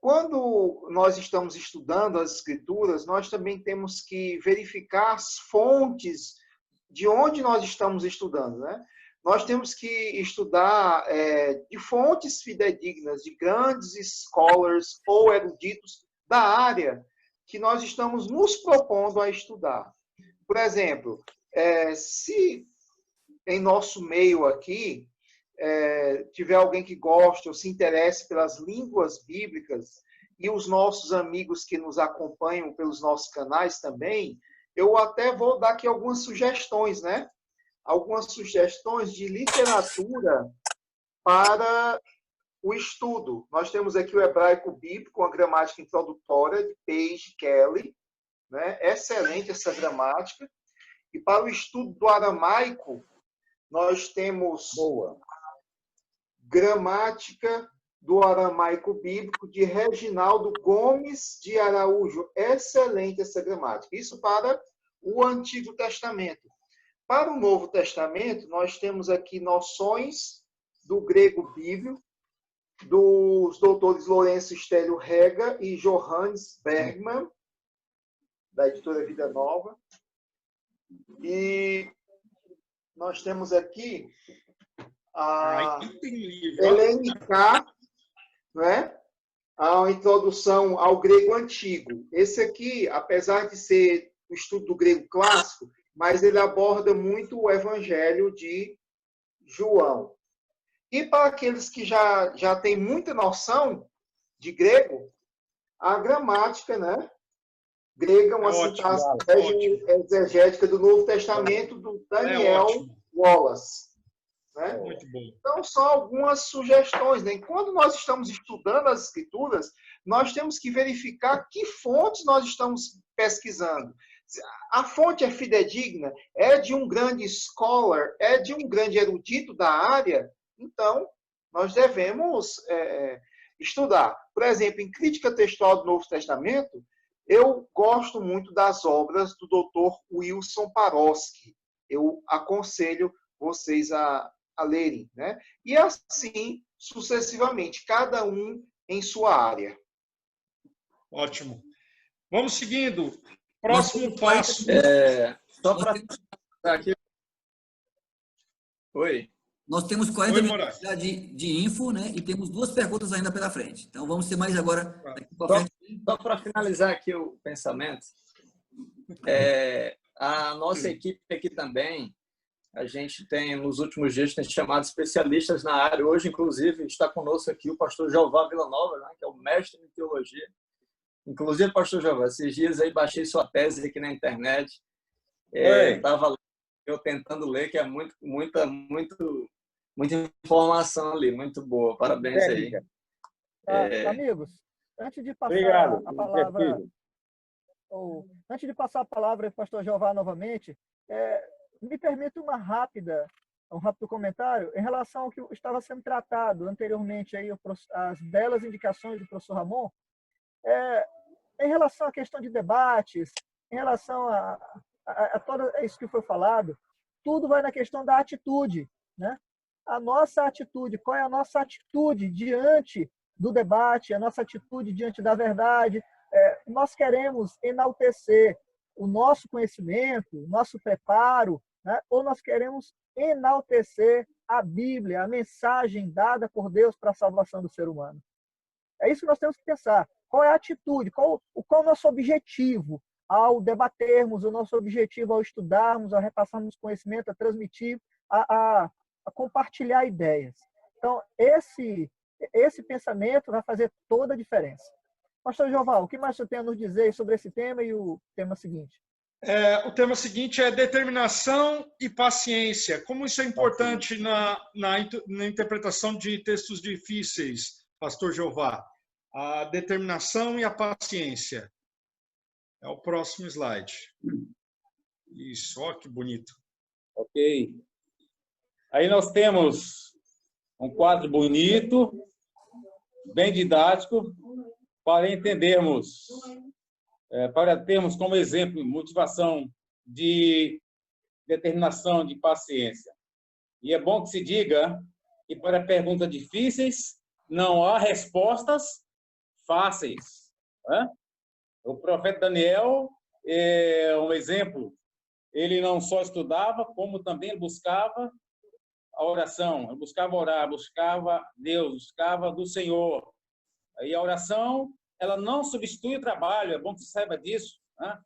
Quando nós estamos estudando as Escrituras, nós também temos que verificar as fontes de onde nós estamos estudando, né? Nós temos que estudar de fontes fidedignas, de grandes scholars ou eruditos da área que nós estamos nos propondo a estudar. Por exemplo, se em nosso meio aqui tiver alguém que goste ou se interesse pelas línguas bíblicas e os nossos amigos que nos acompanham pelos nossos canais também, eu até vou dar aqui algumas sugestões, né? Algumas sugestões de literatura para o estudo. Nós temos aqui o hebraico bíblico, uma gramática introdutória de Paige Kelly, né? Excelente essa gramática. E para o estudo do aramaico, nós temos gramática do aramaico bíblico de Reginaldo Gomes de Araújo. Excelente essa gramática. Isso para o Antigo Testamento. Para o Novo Testamento, nós temos aqui noções do grego bíblico, dos doutores Lourenço Estélio Rega e Johannes Bergman, da editora Vida Nova. E nós temos aqui a Helene K., né? A introdução ao grego antigo. Esse aqui, apesar de ser o estudo do grego clássico, mas ele aborda muito o Evangelho de João. E para aqueles que já têm muita noção de grego, a gramática, né? Grega, uma citação exegética do Novo Testamento, do Daniel Wallace. Né? Muito bom. Então, são algumas sugestões. Né? Quando nós estamos estudando as Escrituras, nós temos que verificar que fontes nós estamos pesquisando. A fonte é fidedigna? É de um grande scholar? É de um grande erudito da área? Então, nós devemos estudar. Por exemplo, em Crítica Textual do Novo Testamento, eu gosto muito das obras do Dr. Wilson Paroski. Eu aconselho vocês a lerem, né? E assim, sucessivamente, cada um em sua área. Ótimo. Vamos seguindo. Próximo passo. Só para aqui, Oi. Nós temos 40 Oi, minutos Moraes. já de info, né? E temos 2 perguntas ainda pela frente. Então, vamos ter mais agora daqui para Só, frente. só para finalizar aqui o pensamento, a nossa equipe aqui também, a gente tem, nos últimos dias, tem chamado especialistas na área. Hoje, inclusive, está conosco aqui o pastor Jeová Villanova, né, que é o mestre em teologia. Inclusive, pastor Jeová, esses dias aí baixei sua tese aqui na internet. Estava eu tentando ler, que é muita informação ali, muito boa. Parabéns aí. Amigos, antes de passar Obrigado. a palavra, antes de passar a palavra para o pastor Jeová novamente, me permita um rápido comentário em relação ao que estava sendo tratado anteriormente aí, as belas indicações do professor Ramon, em relação à questão de debates, em relação a tudo isso que foi falado, tudo vai na questão da atitude, né? A nossa atitude, qual é a nossa atitude diante do debate, a nossa atitude diante da verdade? Nós queremos enaltecer o nosso conhecimento, o nosso preparo, né? Ou nós queremos enaltecer a Bíblia, a mensagem dada por Deus para a salvação do ser humano? É isso que nós temos que pensar. Qual é a atitude? Qual é o nosso objetivo ao debatermos, o nosso objetivo ao estudarmos, ao repassarmos conhecimento, a transmitir, a compartilhar ideias? Então, esse pensamento vai fazer toda a diferença. Pastor Jeová, o que mais você tem a nos dizer sobre esse tema e o tema seguinte? O tema seguinte é determinação e paciência. Como isso é importante na interpretação de textos difíceis, pastor Jeová? A determinação e a paciência. É o próximo slide. Isso, ó que bonito. Ok. Aí nós temos um quadro bonito, bem didático, para entendermos, para termos como exemplo motivação de determinação, de paciência. E é bom que se diga que para perguntas difíceis não há respostas fáceis. Né? O profeta Daniel é um exemplo. Ele não só estudava, como também buscava a oração. Ele buscava orar, buscava Deus, buscava do Senhor. E a oração, ela não substitui o trabalho, é bom que você saiba disso. Né?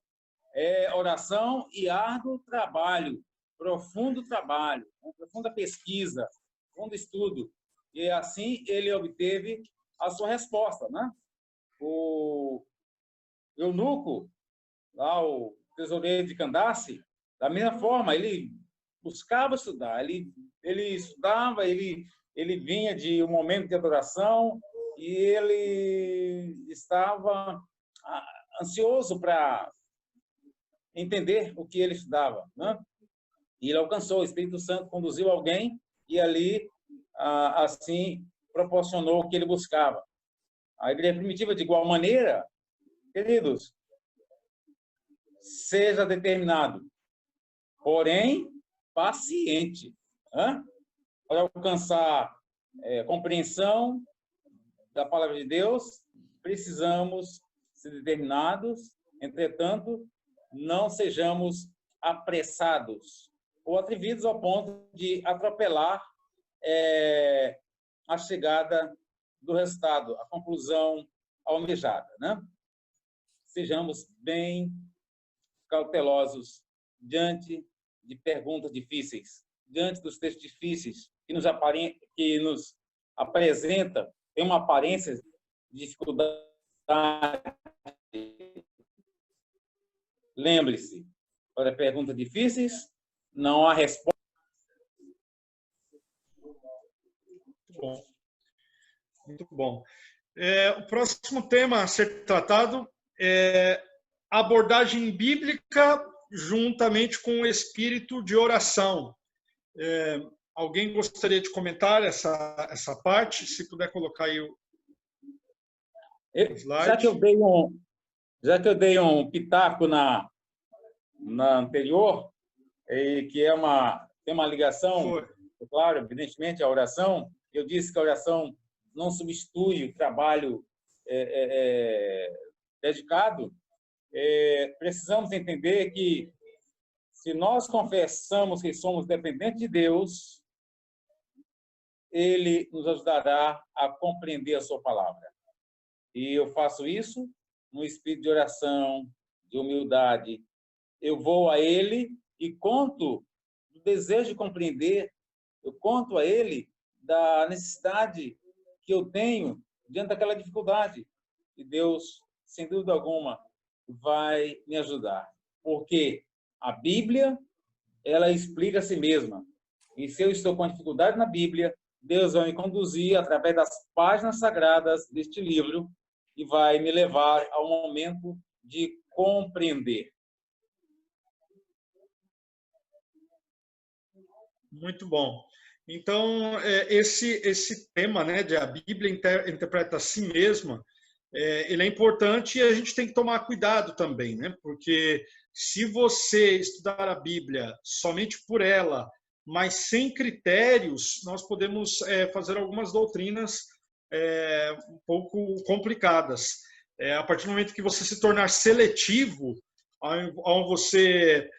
É oração e árduo trabalho, profundo trabalho, profunda pesquisa, profundo estudo. E assim ele obteve a sua resposta. Né? O eunuco, lá, o tesoureiro de Candace, da mesma forma, ele buscava estudar, ele estudava, ele vinha de um momento de adoração e ele estava ansioso para entender o que ele estudava. Né? E ele alcançou, o Espírito Santo conduziu alguém e ali, assim, proporcionou o que ele buscava. A igreja primitiva, de igual maneira, queridos, seja determinado, porém paciente, para alcançar compreensão da palavra de Deus, precisamos ser determinados, entretanto, não sejamos apressados ou atrevidos ao ponto de atropelar a chegada do resultado, a conclusão almejada, né? Sejamos bem cautelosos diante de perguntas difíceis, diante dos textos difíceis que nos apresenta, tem uma aparência de dificuldade. Lembre-se, para perguntas difíceis, não há resposta. Muito bom. Muito bom. O próximo tema a ser tratado é abordagem bíblica juntamente com o espírito de oração. Alguém gostaria de comentar essa parte? Se puder colocar aí o slide. Já que eu dei um pitaco na anterior, que tem uma ligação, claro, evidentemente, à oração, eu disse que a oração não substitui o trabalho dedicado. Precisamos entender que, se nós confessamos que somos dependentes de Deus, Ele nos ajudará a compreender a sua palavra. E eu faço isso no espírito de oração, de humildade. Eu vou a Ele e conto do desejo de compreender, eu conto a Ele da necessidade que eu tenho diante daquela dificuldade. E Deus, sem dúvida alguma, vai me ajudar. Porque a Bíblia, ela explica a si mesma. E se eu estou com dificuldade na Bíblia, Deus vai me conduzir através das páginas sagradas deste livro e vai me levar ao momento de compreender. Muito bom. Então, esse tema, né, de a Bíblia interpreta a si mesma, ele é importante e a gente tem que tomar cuidado também, né? Porque se você estudar a Bíblia somente por ela, mas sem critérios, nós podemos fazer algumas doutrinas um pouco complicadas. A partir do momento que você se tornar seletivo, ao você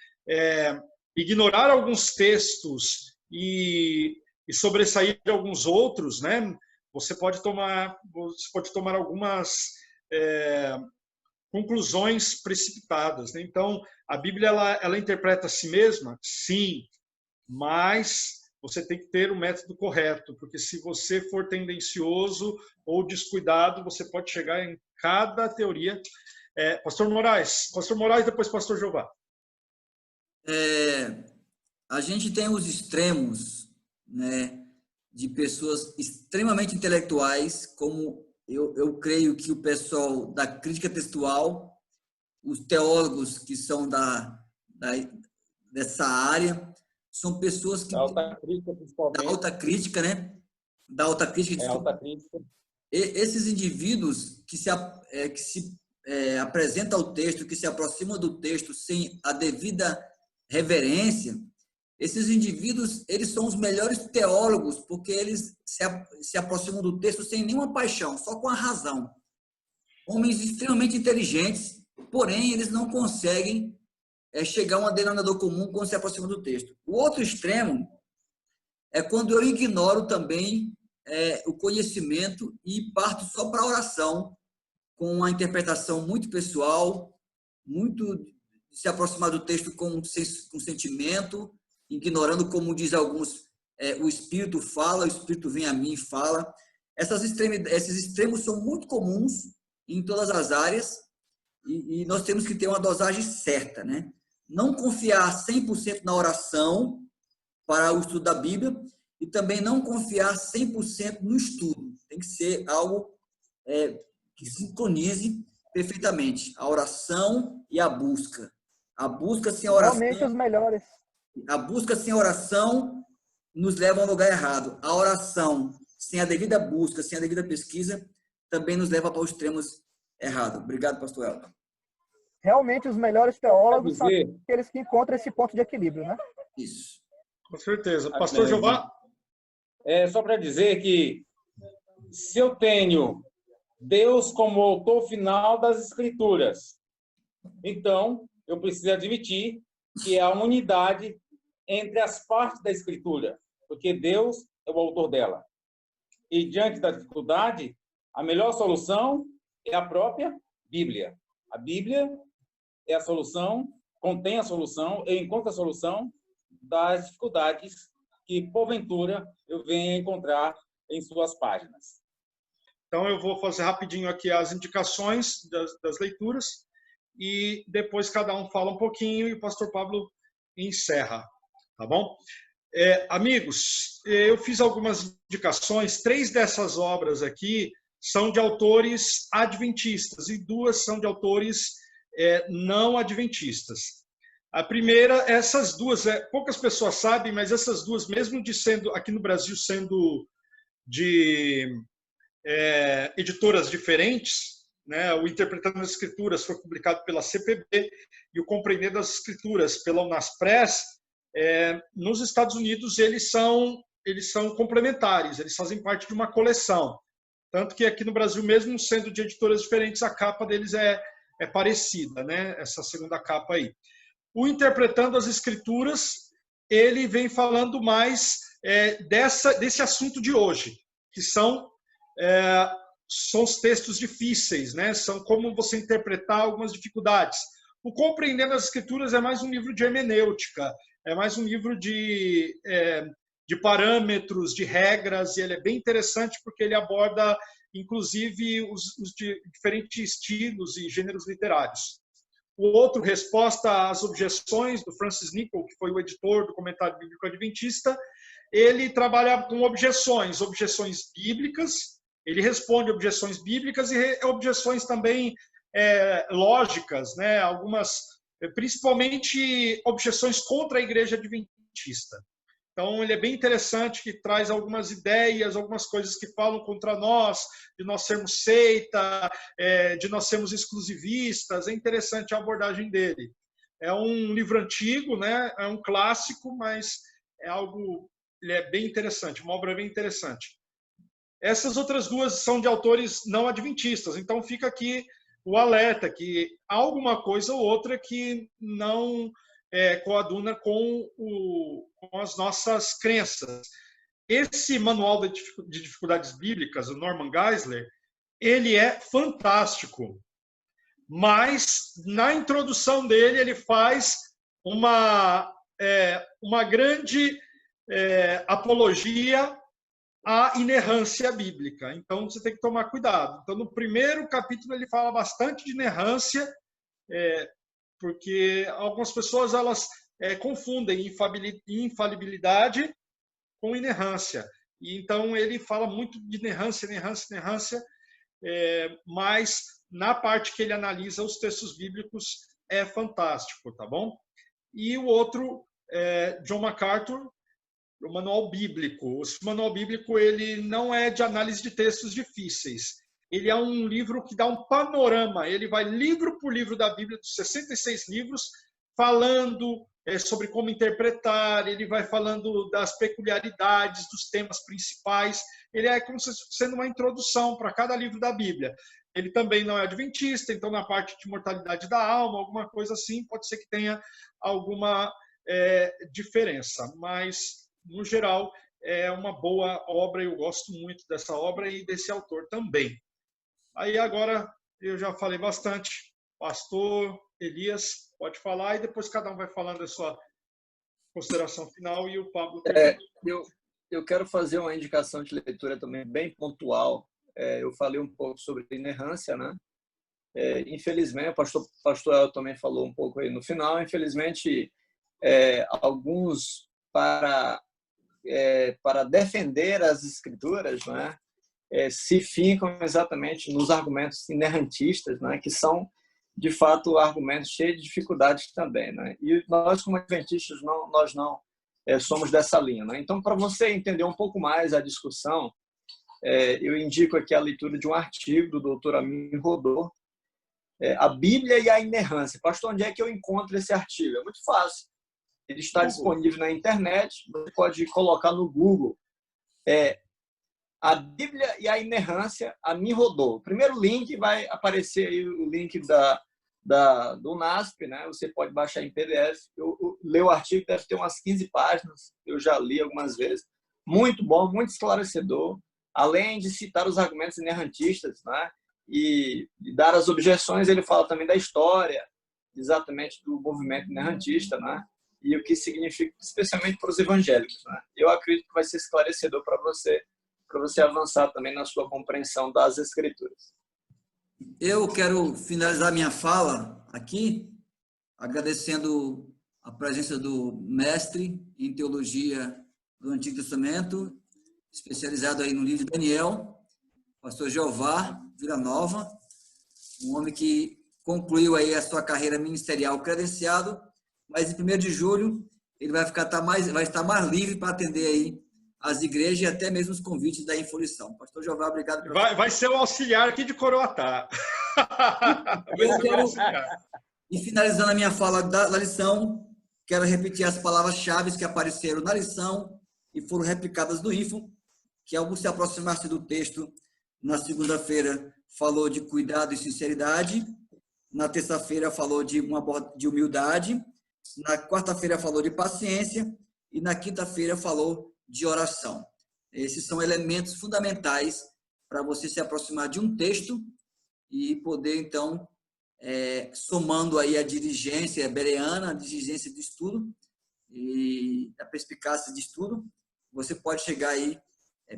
ignorar alguns textos e sobressair de alguns outros, né? Você pode tomar algumas conclusões precipitadas, né? Então, a Bíblia ela interpreta a si mesma, sim, mas você tem que ter o método correto, porque se você for tendencioso ou descuidado, você pode chegar em cada teoria. Pastor Moraes, depois Pastor Jeová. A gente tem os extremos, né, de pessoas extremamente intelectuais, como eu creio que o pessoal da crítica textual, os teólogos que são dessa área, são pessoas que... Da alta crítica, principalmente. Da alta crítica, né? Da alta crítica. Alta crítica. Esses indivíduos que se apresentam ao texto, que se aproximam do texto sem a devida reverência, esses indivíduos, eles são os melhores teólogos, porque eles se aproximam do texto sem nenhuma paixão, só com a razão. Homens extremamente inteligentes, porém, eles não conseguem chegar a um denominador comum quando se aproximam do texto. O outro extremo é quando eu ignoro também o conhecimento e parto só para a oração, com uma interpretação muito pessoal, muito se aproximar do texto com sentimento, ignorando, como diz alguns, o Espírito fala, o Espírito vem a mim e fala. Esses extremos são muito comuns em todas as áreas e nós temos que ter uma dosagem certa, né? Não confiar 100% na oração para o estudo da Bíblia e também não confiar 100% no estudo. Tem que ser algo que sincronize perfeitamente a oração e a busca. A busca sem oração... Realmente os melhores. A busca sem oração nos leva a um lugar errado. A oração sem a devida busca, sem a devida pesquisa, também nos leva para os extremos errados. Obrigado, pastor Elton. Realmente os melhores teólogos são aqueles que encontram esse ponto de equilíbrio, né? Isso. Com certeza. Pastor Jeová? Só para dizer que se eu tenho Deus como autor final das Escrituras, então eu preciso admitir que há uma unidade entre as partes da Escritura, porque Deus é o autor dela. E diante da dificuldade, a melhor solução é a própria Bíblia. A Bíblia é a solução, contém a solução, eu encontro a solução das dificuldades que, porventura, eu venha encontrar em suas páginas. Então, eu vou fazer rapidinho aqui as indicações das leituras e depois cada um fala um pouquinho e o pastor Pablo encerra, tá bom? Amigos, eu fiz algumas indicações, 3 dessas obras aqui são de autores adventistas e 2 são de autores não adventistas. A primeira, essas 2, poucas pessoas sabem, mas essas 2, mesmo sendo aqui no Brasil, sendo de editoras diferentes, né? O Interpretando as Escrituras foi publicado pela CPB e o Compreendendo as Escrituras pela Unaspress. Nos Estados Unidos, eles são complementares, eles fazem parte de uma coleção. Tanto que aqui no Brasil, mesmo sendo de editoras diferentes, a capa deles é parecida, né? Essa segunda capa aí. O Interpretando as Escrituras, ele vem falando mais desse assunto de hoje, que são os textos difíceis, né? São como você interpretar algumas dificuldades. O Compreendendo as Escrituras é mais um livro de hermenêutica, é mais um livro de parâmetros, de regras, e ele é bem interessante porque ele aborda, inclusive, os diferentes estilos e gêneros literários. O outro, Resposta às Objeções, do Francis Nichol, que foi o editor do Comentário Bíblico Adventista, ele trabalha com objeções bíblicas, ele responde objeções bíblicas e objeções também lógicas, né? Algumas, principalmente objeções contra a Igreja Adventista. Então, ele é bem interessante, que traz algumas ideias, algumas coisas que falam contra nós, de nós sermos seita, de nós sermos exclusivistas. É interessante a abordagem dele. É um livro antigo, né? É um clássico, mas ele é bem interessante, uma obra bem interessante. Essas outras duas são de autores não adventistas, então fica aqui o alerta que há alguma coisa ou outra que não coaduna com as nossas crenças. Esse manual de dificuldades bíblicas, o Norman Geisler, ele é fantástico, mas na introdução dele ele faz uma grande apologia à inerrância bíblica. Então você tem que tomar cuidado. Então no primeiro capítulo ele fala bastante de inerrância, porque algumas pessoas elas confundem infalibilidade com inerrância. E então ele fala muito de inerrância, mas na parte que ele analisa os textos bíblicos é fantástico, tá bom? E o outro, John MacArthur, o Manual Bíblico. O Manual Bíblico ele não é de análise de textos difíceis. Ele é um livro que dá um panorama. Ele vai livro por livro da Bíblia, dos 66 livros, falando sobre como interpretar, ele vai falando das peculiaridades, dos temas principais. Ele é como se sendo uma introdução para cada livro da Bíblia. Ele também não é adventista, então na parte de mortalidade da alma, alguma coisa assim, pode ser que tenha alguma diferença. Mas, no geral, é uma boa obra, eu gosto muito dessa obra e desse autor também. Aí agora eu já falei bastante. Pastor Elias, pode falar e depois cada um vai falando a sua consideração final e o Pablo também. Eu quero fazer uma indicação de leitura também bem pontual. Eu falei um pouco sobre inerrância, né? Infelizmente, o pastor El também falou um pouco aí no final. Infelizmente, alguns para defender as escrituras, né? Se fincam exatamente nos argumentos inerrantistas, né? Que são, de fato, argumentos cheios de dificuldades também, né? E nós, como adventistas, nós não somos dessa linha, né? Então, para você entender um pouco mais a discussão, eu indico aqui a leitura de um artigo do Dr. Amin Rodor, A Bíblia e a Inerrância. Pastor, onde é que eu encontro esse artigo? É muito fácil. Ele está disponível na internet, você pode colocar no Google. A Bíblia e a Inerrância, Amin Rodor. O primeiro link vai aparecer aí, o link do NASP, né? Você pode baixar em PDF. Eu leio o artigo, deve ter umas 15 páginas, eu já li algumas vezes. Muito bom, muito esclarecedor. Além de citar os argumentos inerrantistas, né? E dar as objeções, ele fala também da história, exatamente do movimento inerrantista, né? E o que significa, especialmente para os evangélicos, né? Eu acredito que vai ser esclarecedor para você avançar também na sua compreensão das Escrituras. Eu quero finalizar minha fala aqui, agradecendo a presença do mestre em teologia do Antigo Testamento, especializado aí no livro de Daniel, pastor Jeová Villanova, um homem que concluiu aí a sua carreira ministerial credenciado, mas em 1º de julho ele vai estar mais livre para atender aí as igrejas e até mesmo os convites da Infolição. Pastor Jeová, obrigado. Vai ser o auxiliar aqui de Coroatá. E finalizando a minha fala da lição, quero repetir as palavras-chave que apareceram na lição e foram replicadas no Info, que ao se aproximar-se do texto, na segunda-feira falou de cuidado e sinceridade, na terça-feira falou de humildade, na quarta-feira falou de paciência e na quinta-feira falou de oração. Esses são elementos fundamentais para você se aproximar de um texto e poder, então, somando aí a diligência bereana, a diligência de estudo e a perspicácia de estudo, você pode chegar aí,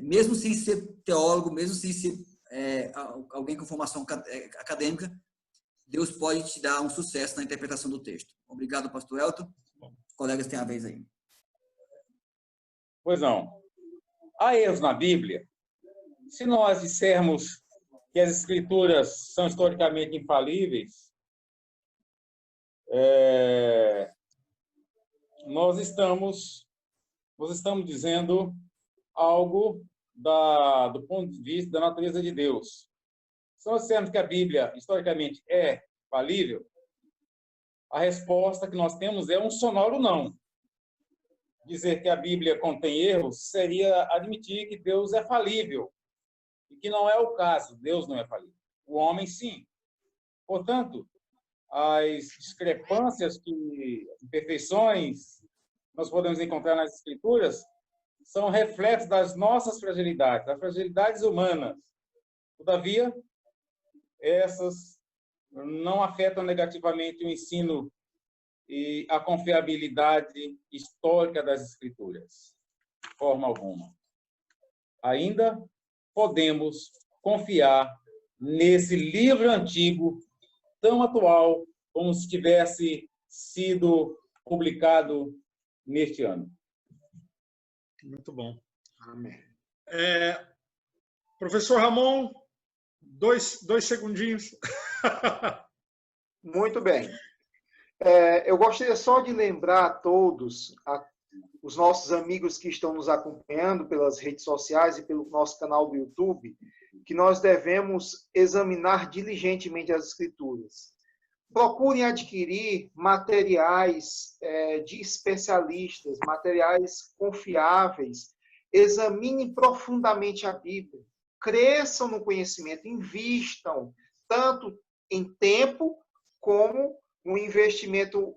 mesmo sem ser teólogo, mesmo sem ser alguém com formação acadêmica, Deus pode te dar um sucesso na interpretação do texto. Obrigado, pastor Elton. Os colegas têm a vez aí. Pois não. Há erros na Bíblia. Se nós dissermos que as Escrituras são historicamente infalíveis, nós estamos dizendo algo do ponto de vista da natureza de Deus. Se nós dissermos que a Bíblia historicamente é falível, a resposta que nós temos é um sonoro não. Dizer que a Bíblia contém erros seria admitir que Deus é falível, e que não é o caso. Deus não é falível. O homem, sim. Portanto, as discrepâncias, imperfeições, nós podemos encontrar nas Escrituras, são reflexos das nossas fragilidades, das fragilidades humanas. Todavia, essas não afetam negativamente o ensino e a confiabilidade histórica das Escrituras, de forma alguma. Ainda podemos confiar nesse livro antigo, tão atual como se tivesse sido publicado neste ano. Muito bom. Amém. Professor Ramon, dois segundinhos. Muito bem. Eu gostaria só de lembrar a todos, os nossos amigos que estão nos acompanhando pelas redes sociais e pelo nosso canal do YouTube, que nós devemos examinar diligentemente as Escrituras. Procurem adquirir materiais de especialistas, materiais confiáveis. Examinem profundamente a Bíblia. Cresçam no conhecimento, invistam tanto em tempo como no investimento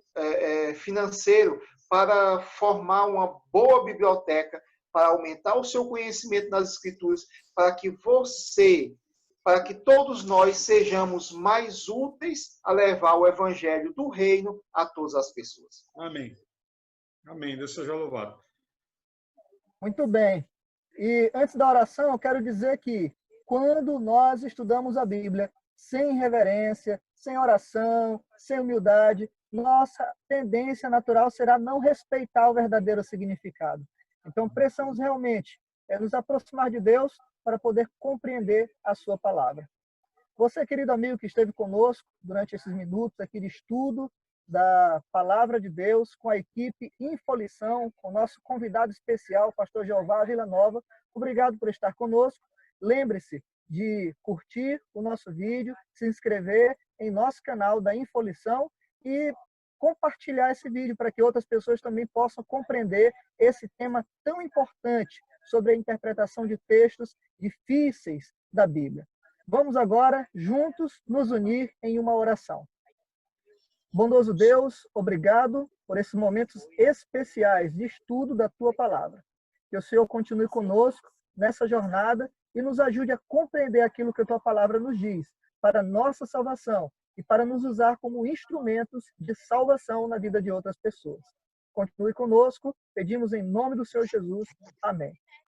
financeiro para formar uma boa biblioteca, para aumentar o seu conhecimento nas Escrituras, para que todos nós sejamos mais úteis a levar o evangelho do reino a todas as pessoas. Amém. Amém. Deus seja louvado. Muito bem. E antes da oração, eu quero dizer que quando nós estudamos a Bíblia sem reverência, sem oração, sem humildade, nossa tendência natural será não respeitar o verdadeiro significado. Então, precisamos realmente nos aproximar de Deus para poder compreender a sua palavra. Você, querido amigo que esteve conosco durante esses minutos aqui de estudo da palavra de Deus, com a equipe Infolição, com o nosso convidado especial, o pastor Jeová Villanova, obrigado por estar conosco. Lembre-se de curtir o nosso vídeo, se inscrever em nosso canal da Infolição e compartilhar esse vídeo para que outras pessoas também possam compreender esse tema tão importante sobre a interpretação de textos difíceis da Bíblia. Vamos agora, juntos, nos unir em uma oração. Bondoso Deus, obrigado por esses momentos especiais de estudo da Tua Palavra. Que o Senhor continue conosco nessa jornada e nos ajude a compreender aquilo que a Tua Palavra nos diz, para a nossa salvação e para nos usar como instrumentos de salvação na vida de outras pessoas. Continue conosco, pedimos em nome do Senhor Jesus. Amém.